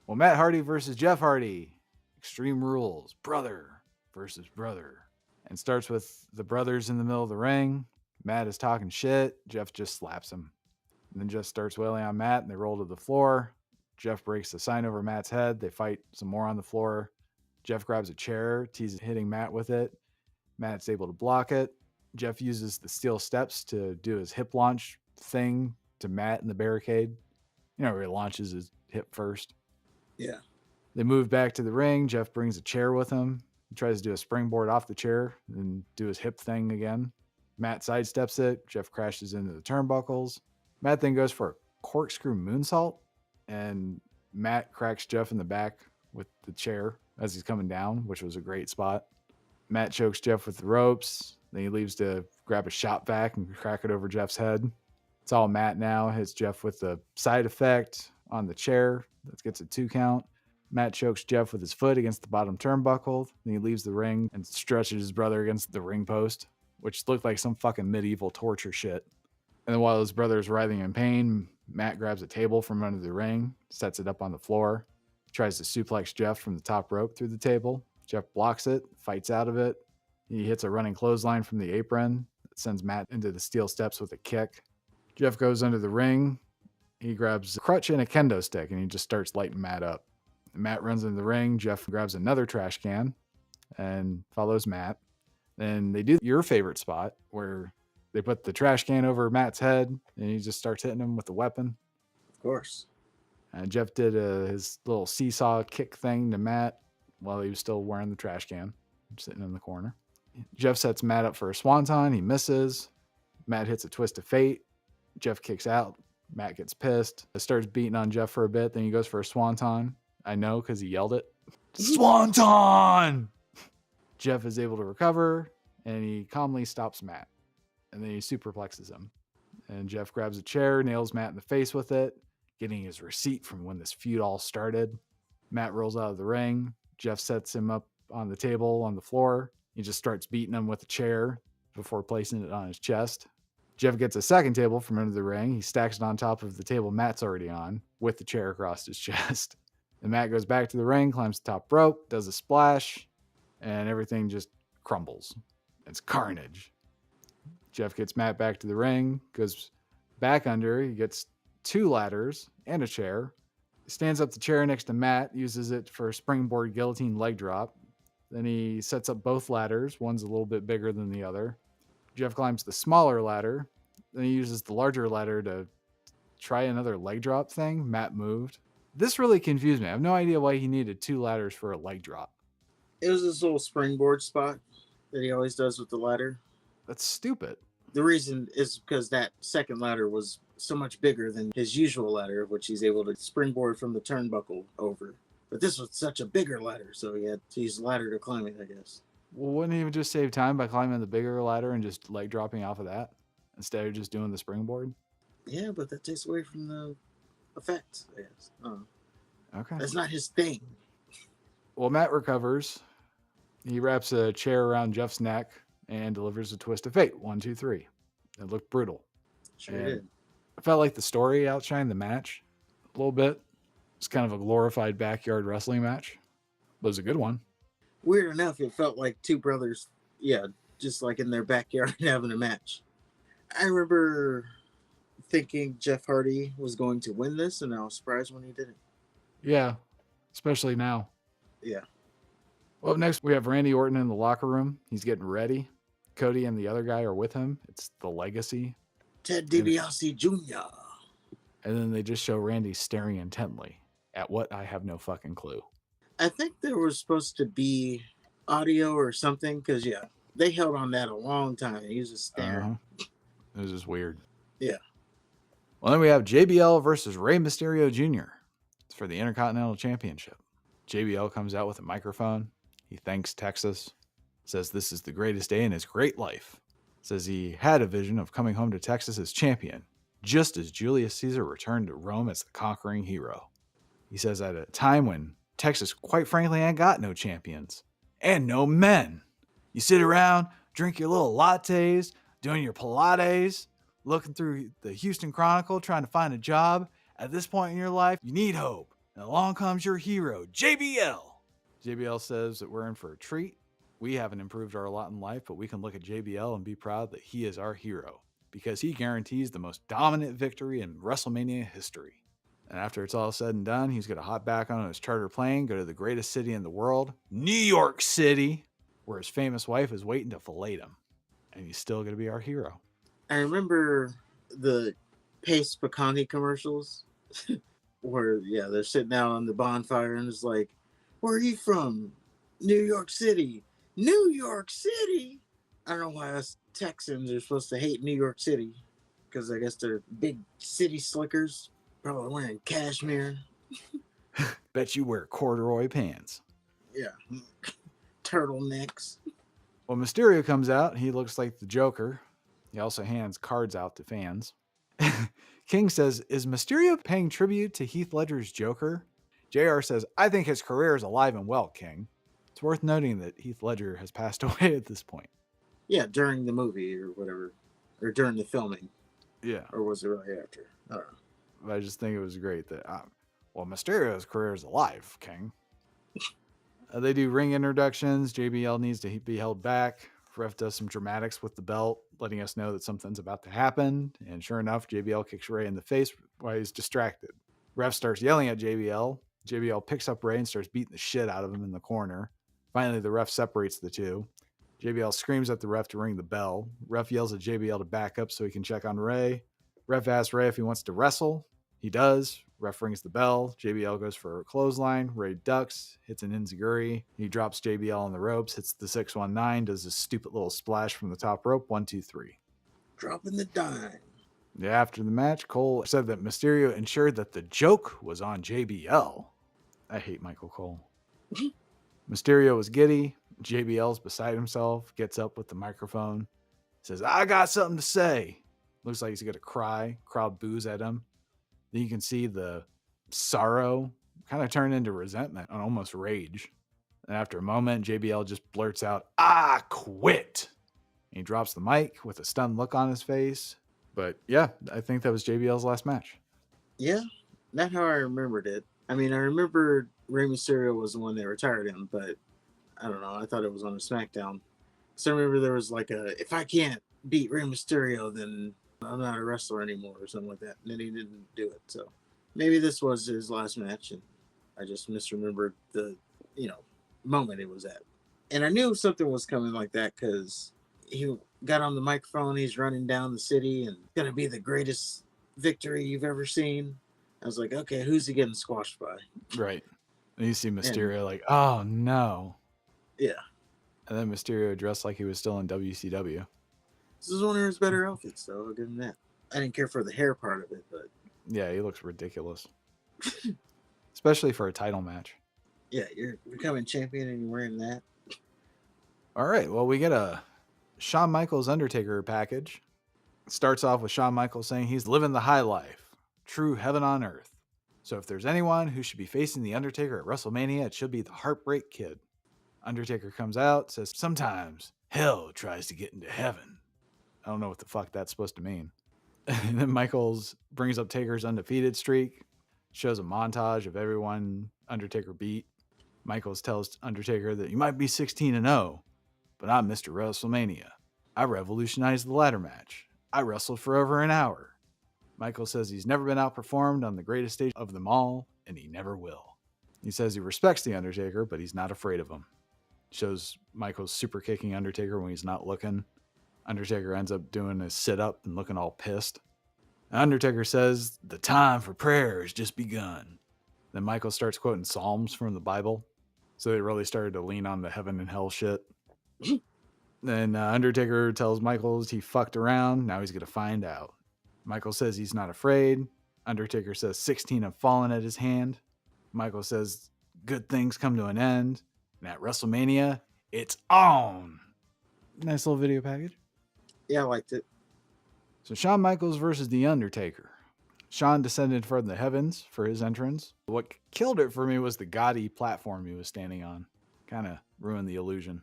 Well, Matt Hardy versus Jeff Hardy. Extreme Rules. Brother versus brother. And starts with the brothers in the middle of the ring. Matt is talking shit. Jeff just slaps him. And then Jeff starts wailing on Matt, and they roll to the floor. Jeff breaks the sign over Matt's head. They fight some more on the floor. Jeff grabs a chair, teases hitting Matt with it. Matt's able to block it. Jeff uses the steel steps to do his hip launch thing to Matt in the barricade. You know, where he launches his hip first. Yeah. They move back to the ring. Jeff brings a chair with him. He tries to do a springboard off the chair and do his hip thing again. Matt sidesteps it. Jeff crashes into the turnbuckles. Matt then goes for a corkscrew moonsault, and Matt cracks Jeff in the back with the chair as he's coming down, which was a great spot. Matt chokes Jeff with the ropes. Then he leaves to grab a shop vac and crack it over Jeff's head. It's all Matt now. Hits Jeff with the side effect on the chair. That gets a 2 count. Matt chokes Jeff with his foot against the bottom turnbuckle. Then he leaves the ring and stretches his brother against the ring post, which looked like some fucking medieval torture shit. And then while his brother is writhing in pain, Matt grabs a table from under the ring, sets it up on the floor, tries to suplex Jeff from the top rope through the table. Jeff blocks it, fights out of it. He hits a running clothesline from the apron that sends Matt into the steel steps with a kick. Jeff goes under the ring. He grabs a crutch and a kendo stick, and he just starts lighting Matt up. Matt runs into the ring. Jeff grabs another trash can and follows Matt. Then they do your favorite spot where they put the trash can over Matt's head, and he just starts hitting him with the weapon. Of course. Jeff did his little seesaw kick thing to Matt while he was still wearing the trash can, sitting in the corner. Jeff sets Matt up for a swanton. He misses. Matt hits a twist of fate. Jeff kicks out. Matt gets pissed. Starts beating on Jeff for a bit. Then he goes for a swanton. I know because he yelled it. Swanton! Jeff is able to recover, and he calmly stops Matt. And then he superplexes him. And Jeff grabs a chair, nails Matt in the face with it, getting his receipt from when this feud all started. Matt rolls out of the ring. Jeff sets him up on the table on the floor. He just starts beating him with a chair before placing it on his chest. Jeff gets a second table from under the ring. He stacks it on top of the table Matt's already on with the chair across his chest. And Matt goes back to the ring, climbs the top rope, does a splash, and everything just crumbles. It's carnage. Jeff gets Matt back to the ring, goes back under. He gets 2 ladders and a chair. Stands up the chair next to Matt, uses it for a springboard guillotine leg drop. Then he sets up both ladders. One's a little bit bigger than the other. Jeff climbs the smaller ladder. Then he uses the larger ladder to try another leg drop thing. Matt moved. This really confused me. I have no idea why he needed 2 ladders for a leg drop. It was this little springboard spot that he always does with the ladder. That's stupid. The reason is because that second ladder was so much bigger than his usual ladder, which he's able to springboard from the turnbuckle over. But this was such a bigger ladder, so he had to use the ladder to climb it, I guess. Well, wouldn't he even just save time by climbing the bigger ladder and just leg dropping off of that instead of just doing the springboard? Yeah, but that takes away from the effect, I guess. Okay. That's not his thing. Well, Matt recovers. He wraps a chair around Jeff's neck and delivers a twist of fate. 1, 2, 3. It looked brutal. Sure did. I felt like the story outshined the match a little bit. It's kind of a glorified backyard wrestling match. But it was a good one. Weird enough, it felt like 2 brothers, just like in their backyard having a match. I remember thinking Jeff Hardy was going to win this, and I was surprised when he didn't. Yeah, especially now. Yeah. Well, up next, we have Randy Orton in the locker room. He's getting ready. Cody and the other guy are with him. It's the Legacy. Ted DiBiase Jr. And then they just show Randy staring intently at what I have no fucking clue. I think there was supposed to be audio or something, because, They held on that a long time. He was just staring. It was just weird. Yeah. Well, then we have JBL versus Rey Mysterio Jr. It's for the Intercontinental Championship. JBL comes out with a microphone. He thanks Texas. Says this is the greatest day in his great life. Says he had a vision of coming home to Texas as champion, just as Julius Caesar returned to Rome as the conquering hero. He says at a time when Texas, quite frankly, ain't got no champions and no men. You sit around, drink your little lattes, doing your Pilates, looking through the Houston Chronicle, trying to find a job. At this point in your life, you need hope. And along comes your hero, JBL. JBL says that we're in for a treat. We haven't improved our lot in life, but we can look at JBL and be proud that he is our hero because he guarantees the most dominant victory in WrestleMania history. And after it's all said and done, he's going to hop back on his charter plane, go to the greatest city in the world, New York City, where his famous wife is waiting to fillet him. And he's still going to be our hero. I remember the Pace Picante commercials where, yeah, they're sitting out on the bonfire and it's like, where are you from? New York City. New York City? I don't know why us Texans are supposed to hate New York City because I guess they're big city slickers, probably wearing cashmere. Bet you wear corduroy pants. Yeah. Turtlenecks. When Mysterio comes out, he looks like the Joker. He also hands cards out to fans. King says, is Mysterio paying tribute to Heath Ledger's Joker? JR says, I think his career is alive and well, King. It's worth noting that Heath Ledger has passed away at this point. Yeah, during the movie or whatever. Or during the filming. Yeah. Or was it right after? I don't know. I just think it was great that, Mysterio's career is alive, King. They do ring introductions. JBL needs to be held back. Ref does some dramatics with the belt, letting us know that something's about to happen. And sure enough, JBL kicks Ray in the face while he's distracted. Ref starts yelling at JBL. JBL picks up Ray and starts beating the shit out of him in the corner. Finally, the ref separates the two. JBL screams at the ref to ring the bell. Ref yells at JBL to back up so he can check on Ray. Ref asks Ray if he wants to wrestle. He does. Ref rings the bell. JBL goes for a clothesline. Ray ducks, hits an enziguri. He drops JBL on the ropes, hits the 619, does a stupid little splash from the top rope. 1, 2, 3. Dropping the dime. After the match, Cole said that Mysterio ensured that the joke was on JBL. I hate Michael Cole. Mysterio was giddy. JBL's beside himself, gets up with the microphone, says, I got something to say. Looks like he's going to cry. Crowd boos at him. Then you can see the sorrow kind of turn into resentment and almost rage. And after a moment, JBL just blurts out, I quit. And he drops the mic with a stunned look on his face. But yeah, I think that was JBL's last match. Yeah, not how I remembered it. I mean, I remember Rey Mysterio was the one that retired him, but I don't know. I thought it was on a SmackDown. So I remember there was like a, if I can't beat Rey Mysterio, then I'm not a wrestler anymore or something like that. And then he didn't do it. So maybe this was his last match and I just misremembered the, moment it was at. And I knew something was coming like that because he got on the microphone. He's running down the city and it's going to be the greatest victory you've ever seen. I was like, okay, who's he getting squashed by? Right. And you see Mysterio like, oh no. Yeah. And then Mysterio dressed like he was still in WCW. This is one of his better outfits, though. I'll give him that. I didn't care for the hair part of it, but yeah, he looks ridiculous, especially for a title match. Yeah, you're becoming champion and you're wearing that. All right, well, we get a Shawn Michaels Undertaker package. It starts off with Shawn Michaels saying he's living the high life, true heaven on earth. So if there's anyone who should be facing the Undertaker at WrestleMania, it should be the Heartbreak Kid. Undertaker comes out, says sometimes hell tries to get into heaven. I don't know what the fuck that's supposed to mean. And then Michaels brings up Taker's undefeated streak, shows a montage of everyone Undertaker beat. Michaels tells Undertaker that you might be 16-0, but I'm Mr. WrestleMania. I revolutionized the ladder match. I wrestled for over an hour. Michaels says he's never been outperformed on the greatest stage of them all, and he never will. He says he respects the Undertaker, but he's not afraid of him. Shows Michaels super kicking Undertaker when he's not looking. Undertaker ends up doing a sit-up and looking all pissed. Undertaker says, the time for prayer has just begun. Then Michael starts quoting Psalms from the Bible. So they really started to lean on the heaven and hell shit. Then Undertaker tells Michaels he fucked around. Now he's going to find out. Michael says he's not afraid. Undertaker says 16 have fallen at his hand. Michael says good things come to an end. And at WrestleMania, it's on. Nice little video package. Yeah, I liked it. So Shawn Michaels versus The Undertaker. Shawn descended from the heavens for his entrance. What killed it for me was the gaudy platform he was standing on. Kind of ruined the illusion.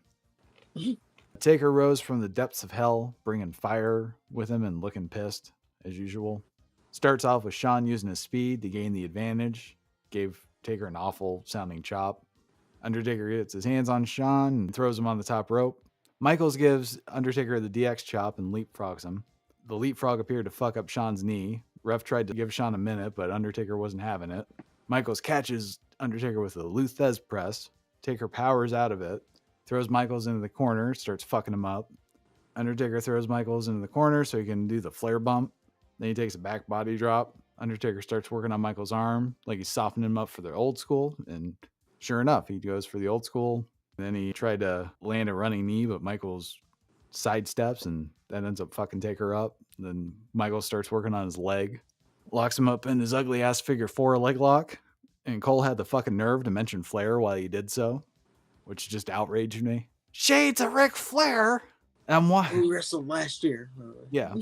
Taker rose from the depths of hell, bringing fire with him and looking pissed, as usual. Starts off with Shawn using his speed to gain the advantage. Gave Taker an awful sounding chop. Undertaker gets his hands on Shawn and throws him on the top rope. Michaels gives Undertaker the DX chop and leapfrogs him. The leapfrog appeared to fuck up Shawn's knee. Ref tried to give Shawn a minute, but Undertaker wasn't having it. Michaels catches Undertaker with a Luthez press. Taker powers out of it. Throws Michaels into the corner, starts fucking him up. Undertaker throws Michaels into the corner so he can do the flare bump. Then he takes a back body drop. Undertaker starts working on Michaels' arm like he's softening him up for the old school. And sure enough, he goes for the old school. And then he tried to land a running knee, but Michaels sidesteps and that ends up fucking Taker up. Then Michaels starts working on his leg. Locks him up in his ugly ass figure 4 leg lock. And Cole had the fucking nerve to mention Flair while he did so, which just outraged me. Shades of Ric Flair. And We wrestled last year. Yeah.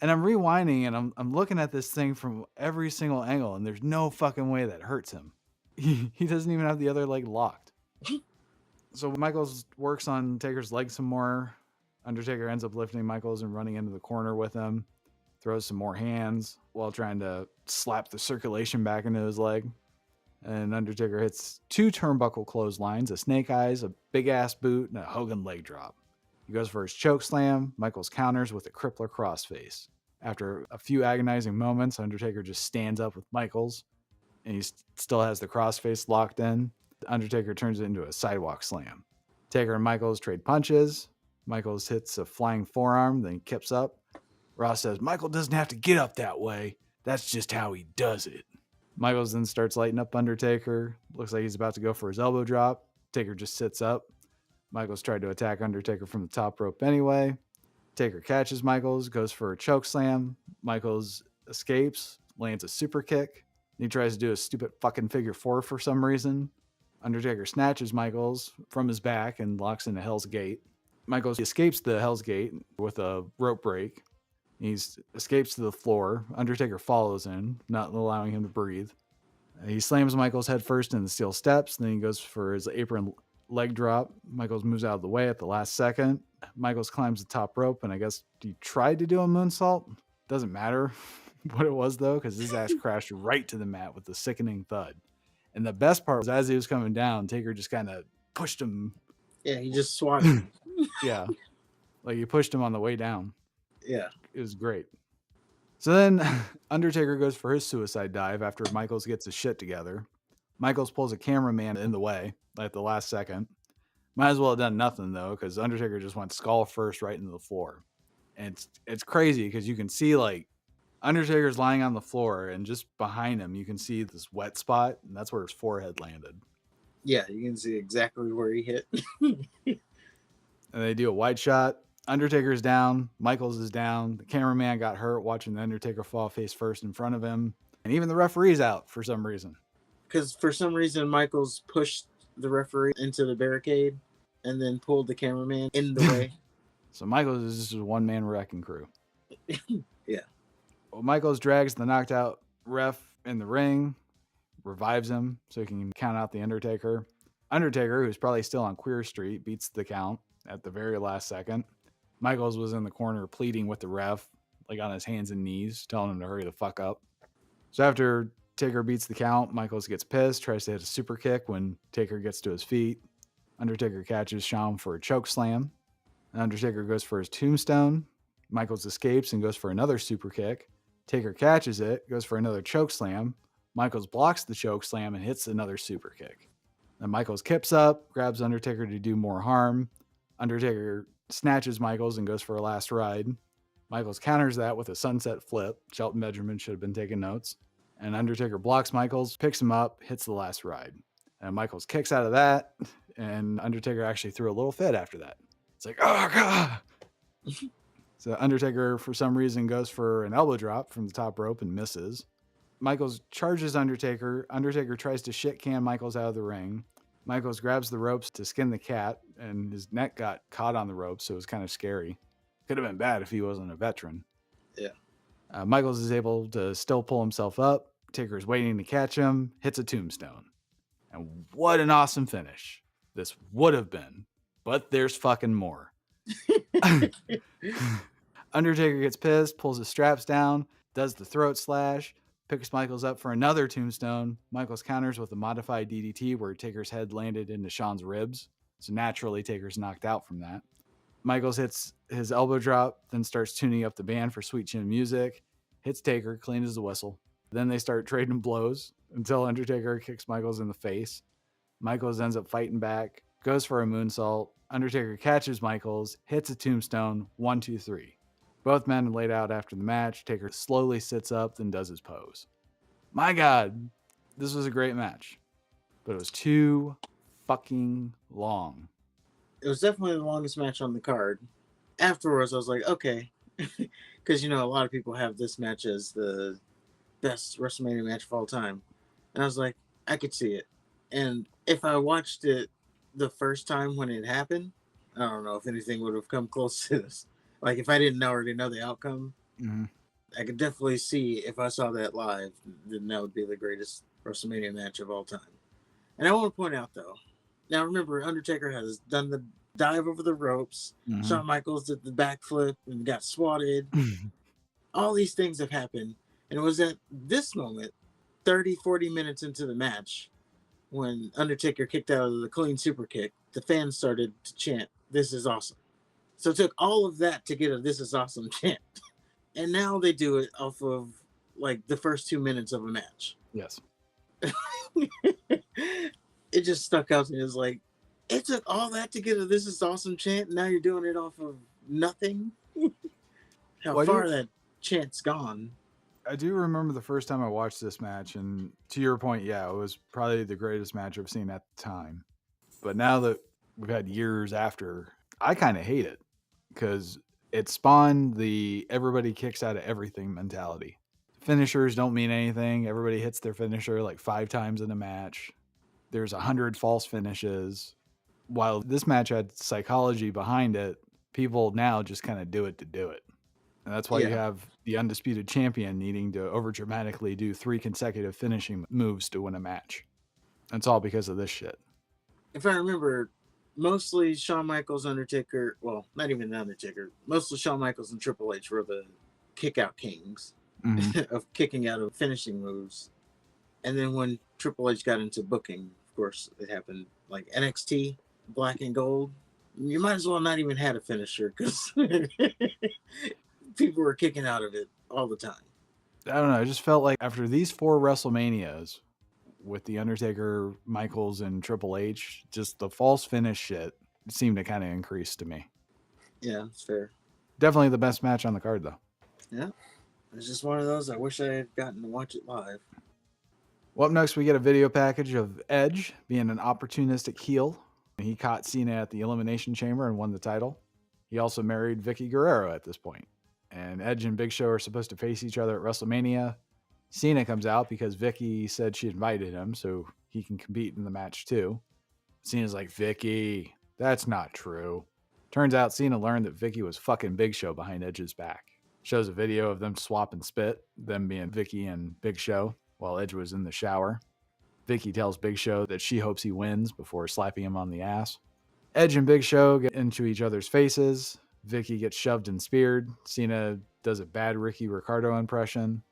And I'm rewinding and I'm looking at this thing from every single angle, and there's no fucking way that hurts him. He doesn't even have the other leg locked. So Michaels works on Taker's leg some more. Undertaker ends up lifting Michaels and running into the corner with him. Throws some more hands while trying to slap the circulation back into his leg. And Undertaker hits 2 turnbuckle clotheslines, a snake eyes, a big ass boot, and a Hogan leg drop. He goes for his choke slam. Michaels counters with a crippler crossface. After a few agonizing moments, Undertaker just stands up with Michaels, and he still has the crossface locked in. Undertaker turns it into a sidewalk slam. Taker and Michaels trade punches. Michaels hits a flying forearm, then he kips up. Ross says, Michael doesn't have to get up that way. That's just how he does it. Michaels then starts lighting up Undertaker. Looks like he's about to go for his elbow drop. Taker just sits up. Michaels tried to attack Undertaker from the top rope anyway. Taker catches Michaels, goes for a choke slam. Michaels escapes, lands a super kick. He tries to do a stupid fucking figure 4 for some reason. Undertaker snatches Michaels from his back and locks into Hell's Gate. Michaels escapes the Hell's Gate with a rope break. He escapes to the floor. Undertaker follows in, not allowing him to breathe. He slams Michaels head first in the steel steps. Then he goes for his apron leg drop. Michaels moves out of the way at the last second. Michaels climbs the top rope, and I guess he tried to do a moonsault. Doesn't matter what it was, though, because his ass crashed right to the mat with a sickening thud. And the best part was as he was coming down, Taker just kind of pushed him. Yeah, he just swatted. Yeah. Like he pushed him on the way down. Yeah. It was great. So then Undertaker goes for his suicide dive after Michaels gets his shit together. Michaels pulls a cameraman in the way at the last second. Might as well have done nothing, though, because Undertaker just went skull first right into the floor. And it's crazy because you can see, like, Undertaker's lying on the floor, and just behind him, you can see this wet spot, and that's where his forehead landed. Yeah, you can see exactly where he hit. And they do a wide shot. Undertaker's down. Michaels is down. The cameraman got hurt watching the Undertaker fall face first in front of him. And even the referee's out for some reason. Because for some reason, Michaels pushed the referee into the barricade and then pulled the cameraman in the way. So Michaels is just a one-man wrecking crew. Yeah. Well, Michaels drags the knocked out ref in the ring, revives him so he can count out the Undertaker. Undertaker, who's probably still on Queer Street, beats the count at the very last second. Michaels was in the corner pleading with the ref, like on his hands and knees, telling him to hurry the fuck up. So after Taker beats the count, Michaels gets pissed, tries to hit a super kick when Taker gets to his feet. Undertaker catches Shawn for a choke slam. Undertaker goes for his tombstone. Michaels escapes and goes for another super kick. Taker catches it, goes for another choke slam. Michaels blocks the choke slam and hits another super kick. Then Michaels kips up, grabs Undertaker to do more harm. Undertaker snatches Michaels and goes for a last ride. Michaels counters that with a sunset flip. Shelton Benjamin should have been taking notes. And Undertaker blocks Michaels, picks him up, hits the last ride. And Michaels kicks out of that, and Undertaker actually threw a little fit after that. It's like, oh god. So Undertaker, for some reason, goes for an elbow drop from the top rope and misses. Michaels charges Undertaker. Undertaker tries to shit can Michaels out of the ring. Michaels grabs the ropes to skin the cat, and his neck got caught on the ropes, so it was kind of scary. Could have been bad if he wasn't a veteran. Yeah. Michaels is able to still pull himself up. Taker's waiting to catch him, hits a tombstone. And what an awesome finish this would have been. But there's fucking more. Undertaker gets pissed, pulls his straps down, does the throat slash, picks Michaels up for another tombstone. Michaels counters with a modified DDT where Taker's head landed into Shawn's ribs. So naturally, Taker's knocked out from that. Michaels hits his elbow drop, then starts tuning up the band for Sweet Chin Music, hits Taker, clean as a whistle. Then they start trading blows until Undertaker kicks Michaels in the face. Michaels ends up fighting back, goes for a moonsault. Undertaker catches Michaels, hits a tombstone, 1, 2, 3. Both men laid out after the match. Taker slowly sits up, then does his pose. My God, this was a great match, but it was too fucking long. It was definitely the longest match on the card. Afterwards, I was like, okay. Because, a lot of people have this match as the best WrestleMania match of all time. And I was like, I could see it. And if I watched it the first time when it happened, I don't know if anything would have come close to this. Like, if I didn't already know the outcome, I could definitely see if I saw that live, then that would be the greatest WrestleMania match of all time. And I want to point out, though, now remember, Undertaker has done the dive over the ropes. Shawn Michaels did the backflip and got swatted. All these things have happened. And it was at this moment, 30, 40 minutes into the match, when Undertaker kicked out of the clean super kick, the fans started to chant, "This is awesome." So it took all of that to get a "This is awesome" chant. And now they do it off of like the first 2 minutes of a match. Yes. It just stuck out to me. It was like, it took all that to get a "This is awesome" chant. Now you're doing it off of nothing. How far that chant's gone. I do remember the first time I watched this match, and to your point, yeah, it was probably the greatest match I've seen at the time. But now that we've had years after, I kind of hate it because it spawned the everybody kicks out of everything mentality. Finishers don't mean anything. Everybody hits their finisher like 5 times in a match. There's 100 false finishes. While this match had psychology behind it, people now just kind of do it to do it. And that's why you have the undisputed champion needing to overdramatically do 3 consecutive finishing moves to win a match. It's all because of this shit. If I remember, mostly Shawn Michaels, Undertaker, well, not even the Undertaker, mostly Shawn Michaels and Triple H were the kick-out kings of kicking out of finishing moves. And then when Triple H got into booking, of course, it happened like NXT, Black and Gold. You might as well not even had a finisher because people were kicking out of it all the time. I don't know. I just felt like after these 4 WrestleManias with The Undertaker, Michaels, and Triple H, just the false finish shit seemed to kind of increase to me. Yeah, it's fair. Definitely the best match on the card, though. Yeah. It's just one of those. I wish I had gotten to watch it live. Well, up next, we get a video package of Edge being an opportunistic heel. He caught Cena at the Elimination Chamber and won the title. He also married Vicky Guerrero at this point. And Edge and Big Show are supposed to face each other at WrestleMania. Cena comes out because Vicky said she invited him, so he can compete in the match too. Cena's like, Vicky, that's not true. Turns out Cena learned that Vicky was fucking Big Show behind Edge's back. Shows a video of them swapping spit, them being Vicky and Big Show, while Edge was in the shower. Vicky tells Big Show that she hopes he wins before slapping him on the ass. Edge and Big Show get into each other's faces. Vicky gets shoved and speared. Cena does a bad Ricky Ricardo impression.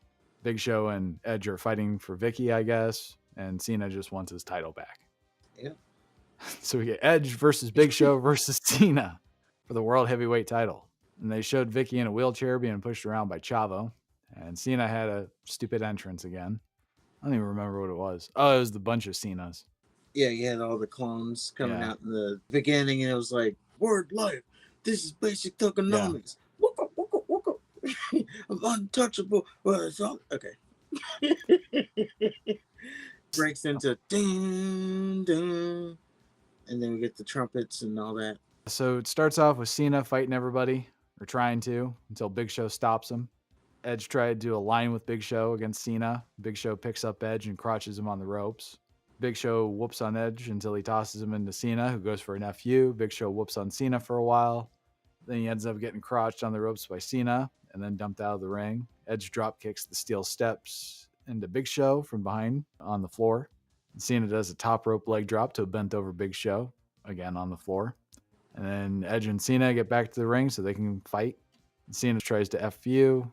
Big Show and Edge are fighting for Vicky, I guess, and Cena just wants his title back. Yeah. So we get Edge versus Big Show versus Cena for the World Heavyweight title. And they showed Vicky in a wheelchair being pushed around by Chavo. And Cena had a stupid entrance again. I don't even remember what it was. Oh, it was the bunch of Cenas. Yeah, you had all the clones coming out in the beginning, and it was like, "Word life, this is basic tokenomics. Wooka, wooka, wooka. I'm untouchable." Well, it's all okay. Breaks into dun, dun, and then we get the trumpets and all that. So it starts off with Cena fighting everybody, or trying to, until Big Show stops him. Edge tried to align with Big Show against Cena. Big Show picks up Edge and crotches him on the ropes. Big Show whoops on Edge until he tosses him into Cena, who goes for an FU. Big Show whoops on Cena for a while. Then he ends up getting crotched on the ropes by Cena and then dumped out of the ring. Edge drop kicks the steel steps into Big Show from behind on the floor. Cena does a top rope leg drop to a bent over Big Show, again on the floor. And then Edge and Cena get back to the ring so they can fight. Cena tries to FU.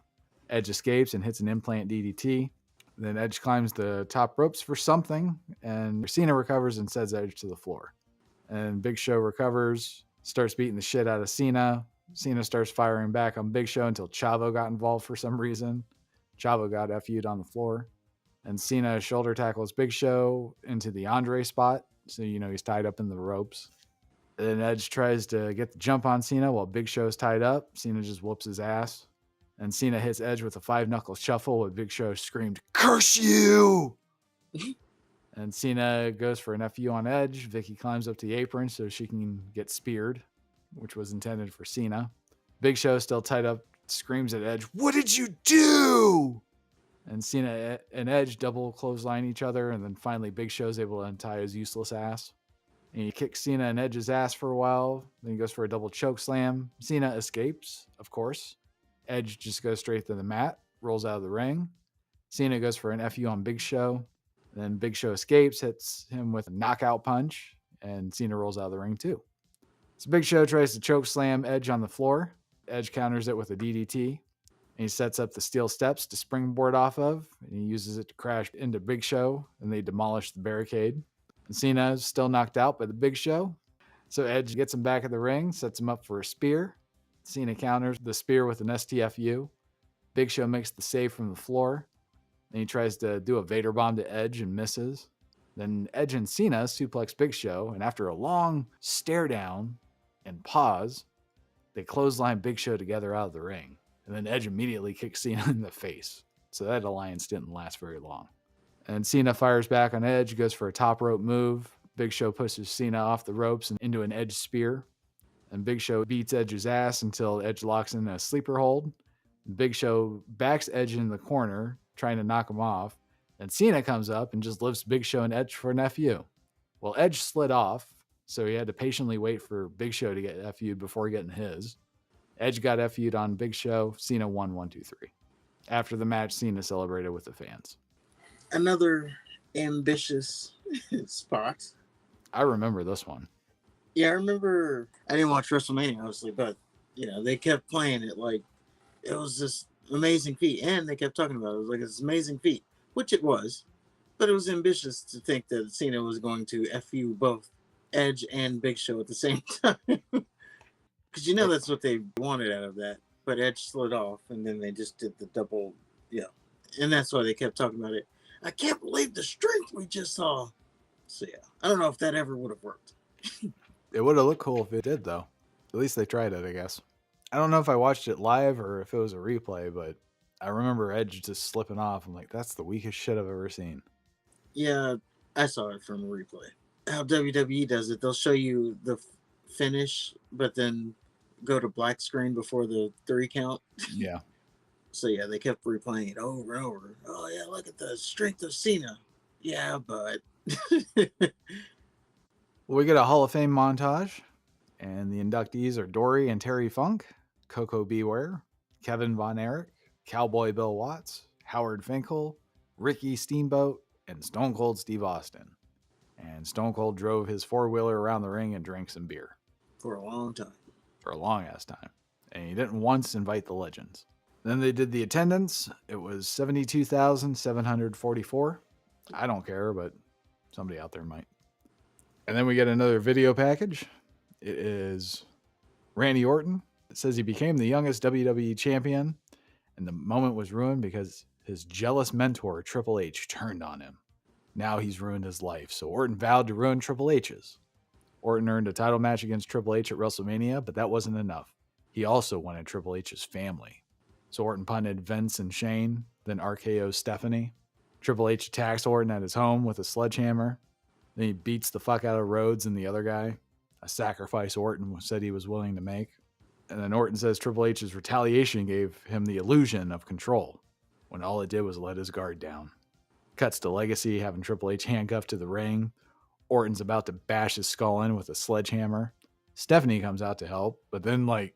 Edge escapes and hits an implant DDT. Then Edge climbs the top ropes for something, and Cena recovers and sends Edge to the floor. And Big Show recovers, starts beating the shit out of Cena. Cena starts firing back on Big Show until Chavo got involved for some reason. Chavo got FU'd on the floor. And Cena shoulder tackles Big Show into the Andre spot. So, he's tied up in the ropes. Then Edge tries to get the jump on Cena while Big Show's tied up. Cena just whoops his ass. And Cena hits Edge with a 5-knuckle shuffle with Big Show screamed, "Curse you!" And Cena goes for an FU on Edge. Vicky climbs up to the apron so she can get speared, which was intended for Cena. Big Show, still tied up, screams at Edge, "What did you do?" And Cena and Edge double clothesline each other, and then finally Big Show's able to untie his useless ass. And he kicks Cena and Edge's ass for a while. Then he goes for a double choke slam. Cena escapes, of course. Edge just goes straight to the mat, rolls out of the ring. Cena goes for an FU on Big Show. Then Big Show escapes, hits him with a knockout punch, and Cena rolls out of the ring too. So Big Show tries to choke slam Edge on the floor. Edge counters it with a DDT. And he sets up the steel steps to springboard off of, and he uses it to crash into Big Show, and they demolish the barricade. And Cena is still knocked out by the Big Show. So Edge gets him back at the ring, sets him up for a spear. Cena counters the spear with an STFU. Big Show makes the save from the floor. Then he tries to do a Vader bomb to Edge and misses. Then Edge and Cena suplex Big Show, and after a long stare down and pause, they clothesline Big Show together out of the ring. And then Edge immediately kicks Cena in the face. So that alliance didn't last very long. And Cena fires back on Edge, goes for a top rope move. Big Show pushes Cena off the ropes and into an Edge spear. And Big Show beats Edge's ass until Edge locks in a sleeper hold. Big Show backs Edge in the corner, trying to knock him off. And Cena comes up and just lifts Big Show and Edge for an FU. Well, Edge slid off, so he had to patiently wait for Big Show to get FU'd before getting his. Edge got FU'd on Big Show. Cena won 1-2-3. After the match, Cena celebrated with the fans. Another ambitious spot. I remember this one. Yeah, I remember. I didn't watch WrestleMania, obviously, but they kept playing it like it was this amazing feat, and they kept talking about it was like this amazing feat, which it was. But it was ambitious to think that Cena was going to FU both Edge and Big Show at the same time, because that's what they wanted out of that. But Edge slid off, and then they just did the double, and that's why they kept talking about it. I can't believe the strength we just saw. So I don't know if that ever would have worked. It would have looked cool if it did, though. At least they tried it, I guess. I don't know if I watched it live or if it was a replay, but I remember Edge just slipping off. I'm like, that's the weakest shit I've ever seen. Yeah, I saw it from a replay. How WWE does it, they'll show you the finish, but then go to black screen before the 3 count. Yeah. So they kept replaying it over and over. Oh yeah, look at the strength of Cena. Yeah, but We get a Hall of Fame montage, and the inductees are Dory and Terry Funk, Coco Beware, Kevin Von Erich, Cowboy Bill Watts, Howard Finkel, Ricky Steamboat, and Stone Cold Steve Austin. And Stone Cold drove his 4-wheeler around the ring and drank some beer. For a long time. For a long ass time. And he didn't once invite the legends. Then they did the attendance. It was 72,744. I don't care, but somebody out there might. And then we get another video package. It is Randy Orton. It says he became the youngest WWE champion, and the moment was ruined because his jealous mentor, Triple H, turned on him. Now he's ruined his life, so Orton vowed to ruin Triple H's. Orton earned a title match against Triple H at WrestleMania, but that wasn't enough. He also wanted Triple H's family. So Orton punted Vince and Shane, then RKO Stephanie. Triple H attacks Orton at his home with a sledgehammer. Then he beats the fuck out of Rhodes and the other guy. a sacrifice Orton said he was willing to make. And then Orton says Triple H's retaliation gave him the illusion of control, when all it did was let his guard down. Cuts to Legacy having Triple H handcuffed to the ring. Orton's about to bash his skull in with a sledgehammer. Stephanie comes out to help, but then, like,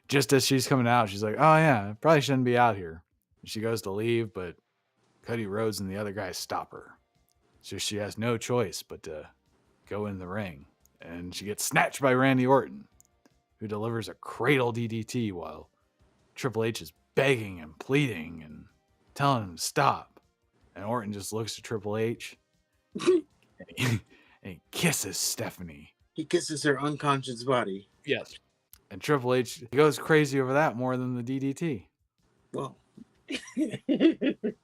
just as she's coming out, she's like, oh, yeah, I probably shouldn't be out here. She goes to leave, but Cody Rhodes and the other guys stop her. So she has no choice but to go in the ring. And she gets snatched by Randy Orton, who delivers a cradle DDT while Triple H is begging and pleading and telling him to stop. And Orton just looks at Triple H and he kisses Stephanie. He kisses her unconscious body. Yes. And Triple H goes crazy over that more than the DDT. Well, it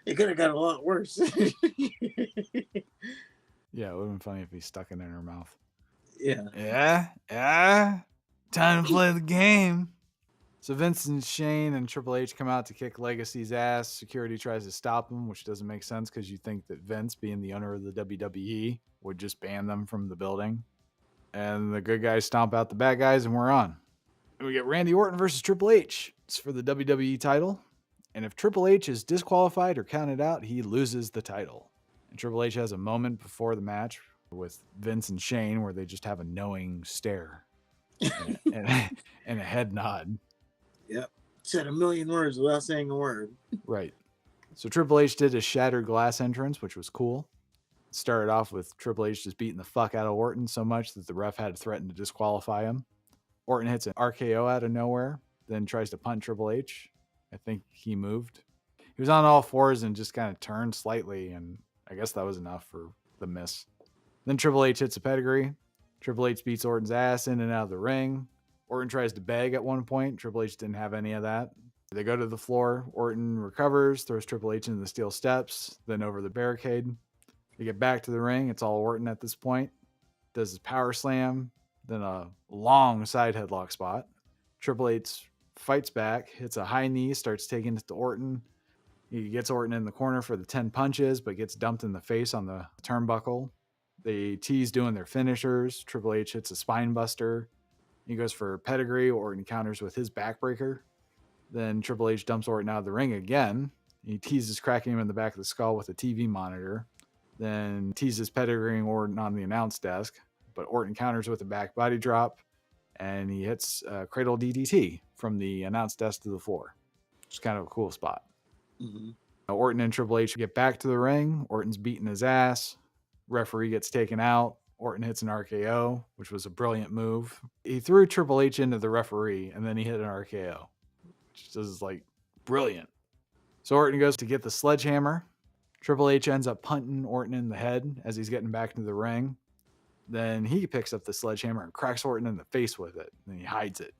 could have got a lot worse. Yeah, it would have been funny if he stuck it in her mouth. Yeah. Yeah. Time to play the game. So Vince and Shane and Triple H come out to kick Legacy's ass. Security tries to stop them, which doesn't make sense because you think that Vince, being the owner of the WWE, would just ban them from the building. And the good guys stomp out the bad guys, and we're on. And we get Randy Orton versus Triple H. It's for the WWE title. And if Triple H is disqualified or counted out, he loses the title. And Triple H has a moment before the match with Vince and Shane where they just have a knowing stare and a head nod. Yep. Said a million words without saying a word. Right. So Triple H did a shattered glass entrance, which was cool. It started off with Triple H just beating the fuck out of Orton so much that the ref had to threaten to disqualify him. Orton hits an RKO out of nowhere, then tries to punt Triple H. I think he moved. He was on all fours and just kind of turned slightly, and I guess that was enough for the miss. Then Triple H hits a pedigree. Triple H beats Orton's ass in and out of the ring. Orton tries to beg at one point. Triple H didn't have any of that. They go to the floor. Orton recovers, throws Triple H into the steel steps, then over the barricade. They get back to the ring. It's all Orton at this point. Does his power slam, then a long side headlock spot. Triple H fights back, hits a high knee, starts taking it to Orton. He gets Orton in the corner for the 10 punches, but gets dumped in the face on the turnbuckle. They tease doing their finishers. Triple H hits a spine buster. He goes for pedigree. Orton counters with his backbreaker. Then Triple H dumps Orton out of the ring again. He teases cracking him in the back of the skull with a TV monitor. Then teases pedigreeing Orton on the announce desk. But Orton counters with a back body drop. And he hits cradle DDT from the announce desk to the floor. Which is kind of a cool spot. Mm-hmm. Orton and Triple H get back to the ring. Orton's beating his ass. Referee gets taken out. Orton hits an RKO, which was a brilliant move. He threw Triple H into the referee, and then he hit an RKO, which is like brilliant. So Orton goes to get the sledgehammer. Triple H ends up punting Orton in the head as he's getting back into the ring. Then he picks up the sledgehammer and cracks Orton in the face with it. Then he hides it.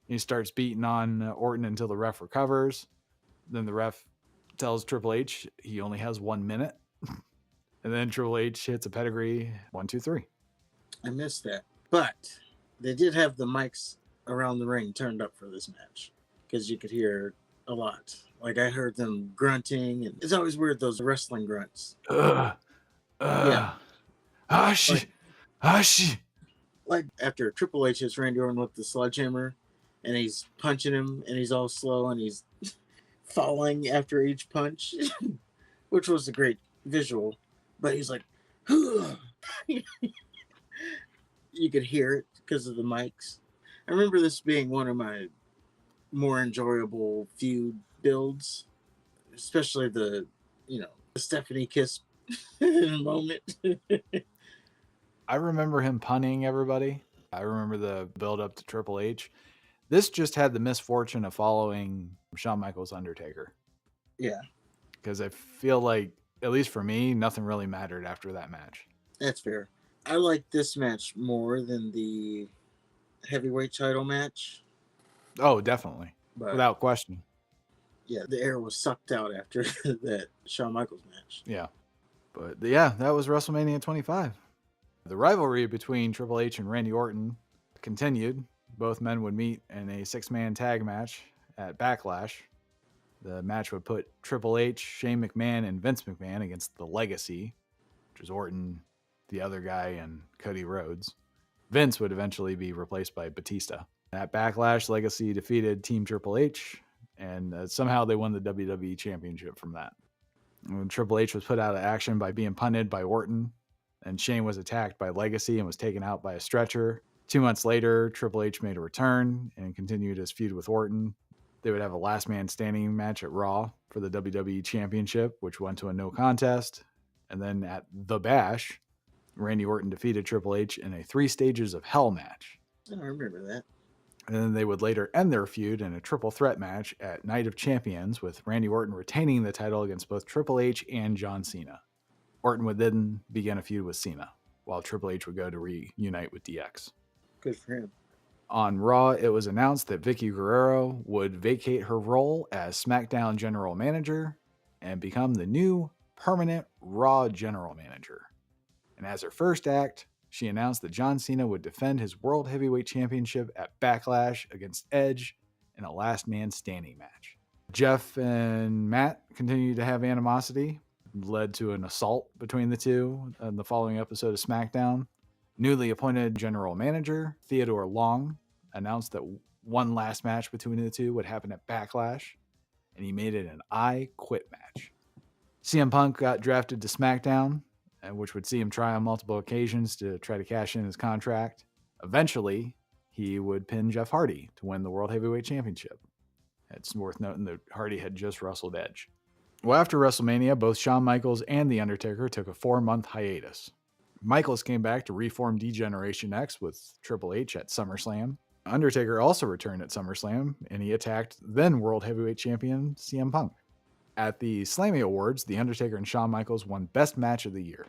He starts beating on Orton until the ref recovers. Then the ref tells Triple H he only has 1 minute. And then Triple H hits a pedigree. 1, 2, 3. I missed that. But they did have the mics around the ring turned up for this match because you could hear a lot. Like I heard them grunting, and it's always weird, those wrestling grunts. Yeah. Hush. Hush. Like after Triple H hits Randy Orton with the sledgehammer and he's punching him and he's all slow and he's falling after each punch, which was a great visual. But he's like, you could hear it because of the mics. I remember this being one of my more enjoyable feud builds, especially the Stephanie kiss moment. I remember him punning everybody. I remember the build up to Triple H. This just had the misfortune of following Shawn Michaels' Undertaker. Yeah. Because I feel like, at least for me, nothing really mattered after that match. That's fair. I like this match more than the heavyweight title match. Oh, definitely. But without question. Yeah, the air was sucked out after that Shawn Michaels match. Yeah. But yeah, that was WrestleMania 25. The rivalry between Triple H and Randy Orton continued. Both men would meet in a 6-man tag match at Backlash. The match would put Triple H, Shane McMahon, and Vince McMahon against the Legacy, which is Orton, the other guy, and Cody Rhodes. Vince would eventually be replaced by Batista. At Backlash, Legacy defeated Team Triple H, and somehow they won the WWE Championship from that. When Triple H was put out of action by being punted by Orton, and Shane was attacked by Legacy and was taken out by a stretcher. 2 months later, Triple H made a return and continued his feud with Orton. They would have a last man standing match at Raw for the WWE Championship, which went to a no contest. And then at The Bash, Randy Orton defeated Triple H in a 3 stages of hell match. I don't remember that. And then they would later end their feud in a triple threat match at Night of Champions, with Randy Orton retaining the title against both Triple H and John Cena. Orton would then begin a feud with Cena, while Triple H would go to reunite with DX. Good for him. On Raw, it was announced that Vicky Guerrero would vacate her role as SmackDown General Manager and become the new permanent Raw General Manager. And as her first act, she announced that John Cena would defend his World Heavyweight Championship at Backlash against Edge in a last man standing match. Jeff and Matt continued to have animosity, led to an assault between the two in the following episode of SmackDown. Newly appointed general manager Theodore Long announced that one last match between the two would happen at Backlash, and he made it an I Quit match. CM Punk got drafted to SmackDown, which would see him try on multiple occasions to try to cash in his contract. Eventually, he would pin Jeff Hardy to win the World Heavyweight Championship. It's worth noting that Hardy had just wrestled Edge. Well, after WrestleMania, both Shawn Michaels and The Undertaker took a 4-month hiatus. Michaels came back to reform D-Generation X with Triple H at SummerSlam. Undertaker also returned at SummerSlam, and he attacked then World Heavyweight Champion CM Punk. At the Slammy Awards, The Undertaker and Shawn Michaels won Best Match of the Year.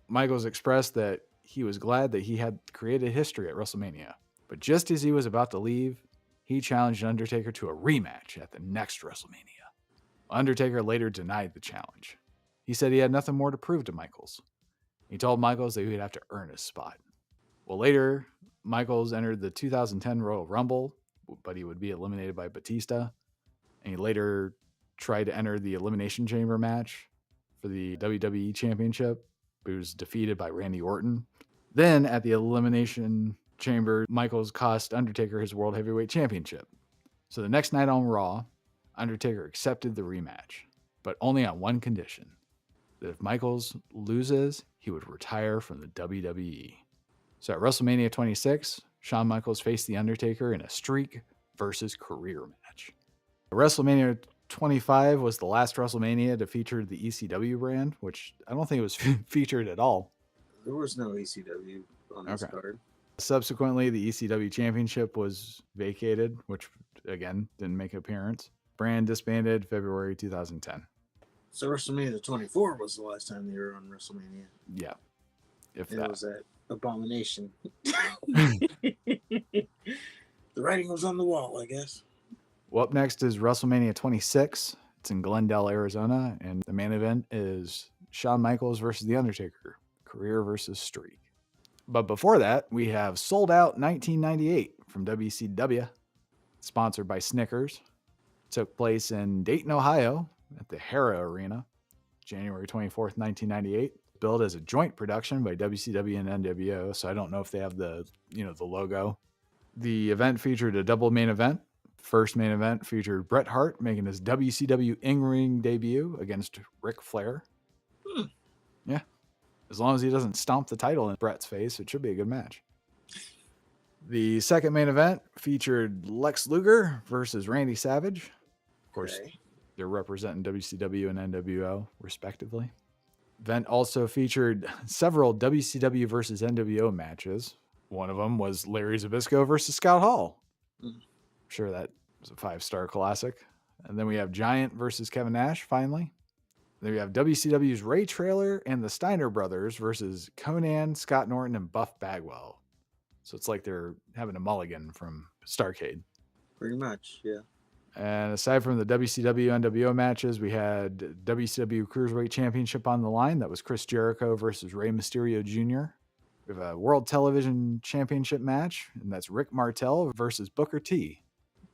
Michaels expressed that he was glad that he had created history at WrestleMania, but just as he was about to leave, he challenged Undertaker to a rematch at the next WrestleMania. Undertaker later denied the challenge. He said he had nothing more to prove to Michaels. He told Michaels that he would have to earn his spot. Well, later, Michaels entered the 2010 Royal Rumble, but he would be eliminated by Batista. And he later tried to enter the Elimination Chamber match for the WWE Championship, but he was defeated by Randy Orton. Then, at the Elimination Chamber, Michaels cost Undertaker his World Heavyweight Championship. So the next night on Raw, Undertaker accepted the rematch, but only on one condition: that if Michaels loses, he would retire from the WWE. So at WrestleMania 26, Shawn Michaels faced The Undertaker in a streak versus career match. WrestleMania 25 was the last WrestleMania to feature the ECW brand, which I don't think it was featured at all. There was no ECW on this card. Subsequently, the ECW Championship was vacated, which, again, didn't make an appearance. Brand disbanded February 2010. So WrestleMania 24 was the last time they were on WrestleMania. Yeah. If and that. It was that abomination. The writing was on the wall, I guess. Well, up next is WrestleMania 26. It's in Glendale, Arizona, and the main event is Shawn Michaels versus The Undertaker, career versus streak. But before that, we have Sold Out 1998 from WCW, sponsored by Snickers. Took place in Dayton, Ohio, at the Hara Arena, January 24th, 1998. Billed as a joint production by WCW and NWO, so I don't know if they have the logo. The event featured a double main event. First main event featured Bret Hart making his WCW in-ring debut against Ric Flair. Yeah. As long as he doesn't stomp the title in Bret's face, it should be a good match. The second main event featured Lex Luger versus Randy Savage. Of course, they're representing WCW and NWO, respectively. Event also featured several WCW versus NWO matches. One of them was Larry Zbyszko versus Scott Hall. I'm sure that was a 5-star classic. And then we have Giant versus Kevin Nash, finally. Then we have WCW's Ray Traylor and the Steiner Brothers versus Conan, Scott Norton, and Buff Bagwell. So it's like they're having a mulligan from Starrcade. Pretty much, yeah. And aside from the WCW NWO matches, we had WCW Cruiserweight Championship on the line. That was Chris Jericho versus Rey Mysterio Jr. We have a World Television Championship match, and that's Rick Martel versus Booker T.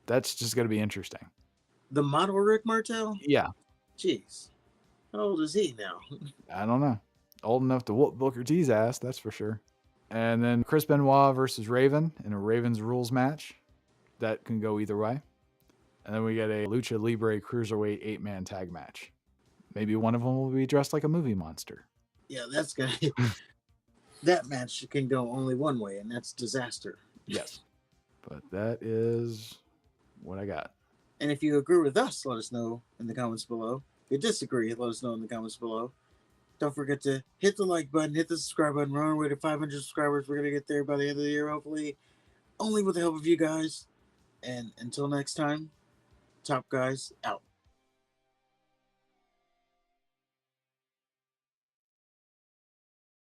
That's just going to be interesting. The model Rick Martel? Yeah. Jeez. How old is he now? I don't know. Old enough to whoop Booker T's ass, that's for sure. And then Chris Benoit versus Raven in a Ravens rules match. That can go either way. And then we get a Lucha Libre Cruiserweight 8-man tag match. Maybe one of them will be dressed like a movie monster. Yeah, that's gonna. That match can go only one way, and that's disaster. Yes. But that is what I got. And if you agree with us, let us know in the comments below. If you disagree, let us know in the comments below. Don't forget to hit the like button, hit the subscribe button. We're on our way to 500 subscribers. We're going to get there by the end of the year, hopefully. Only with the help of you guys. And until next time, Top Guys out.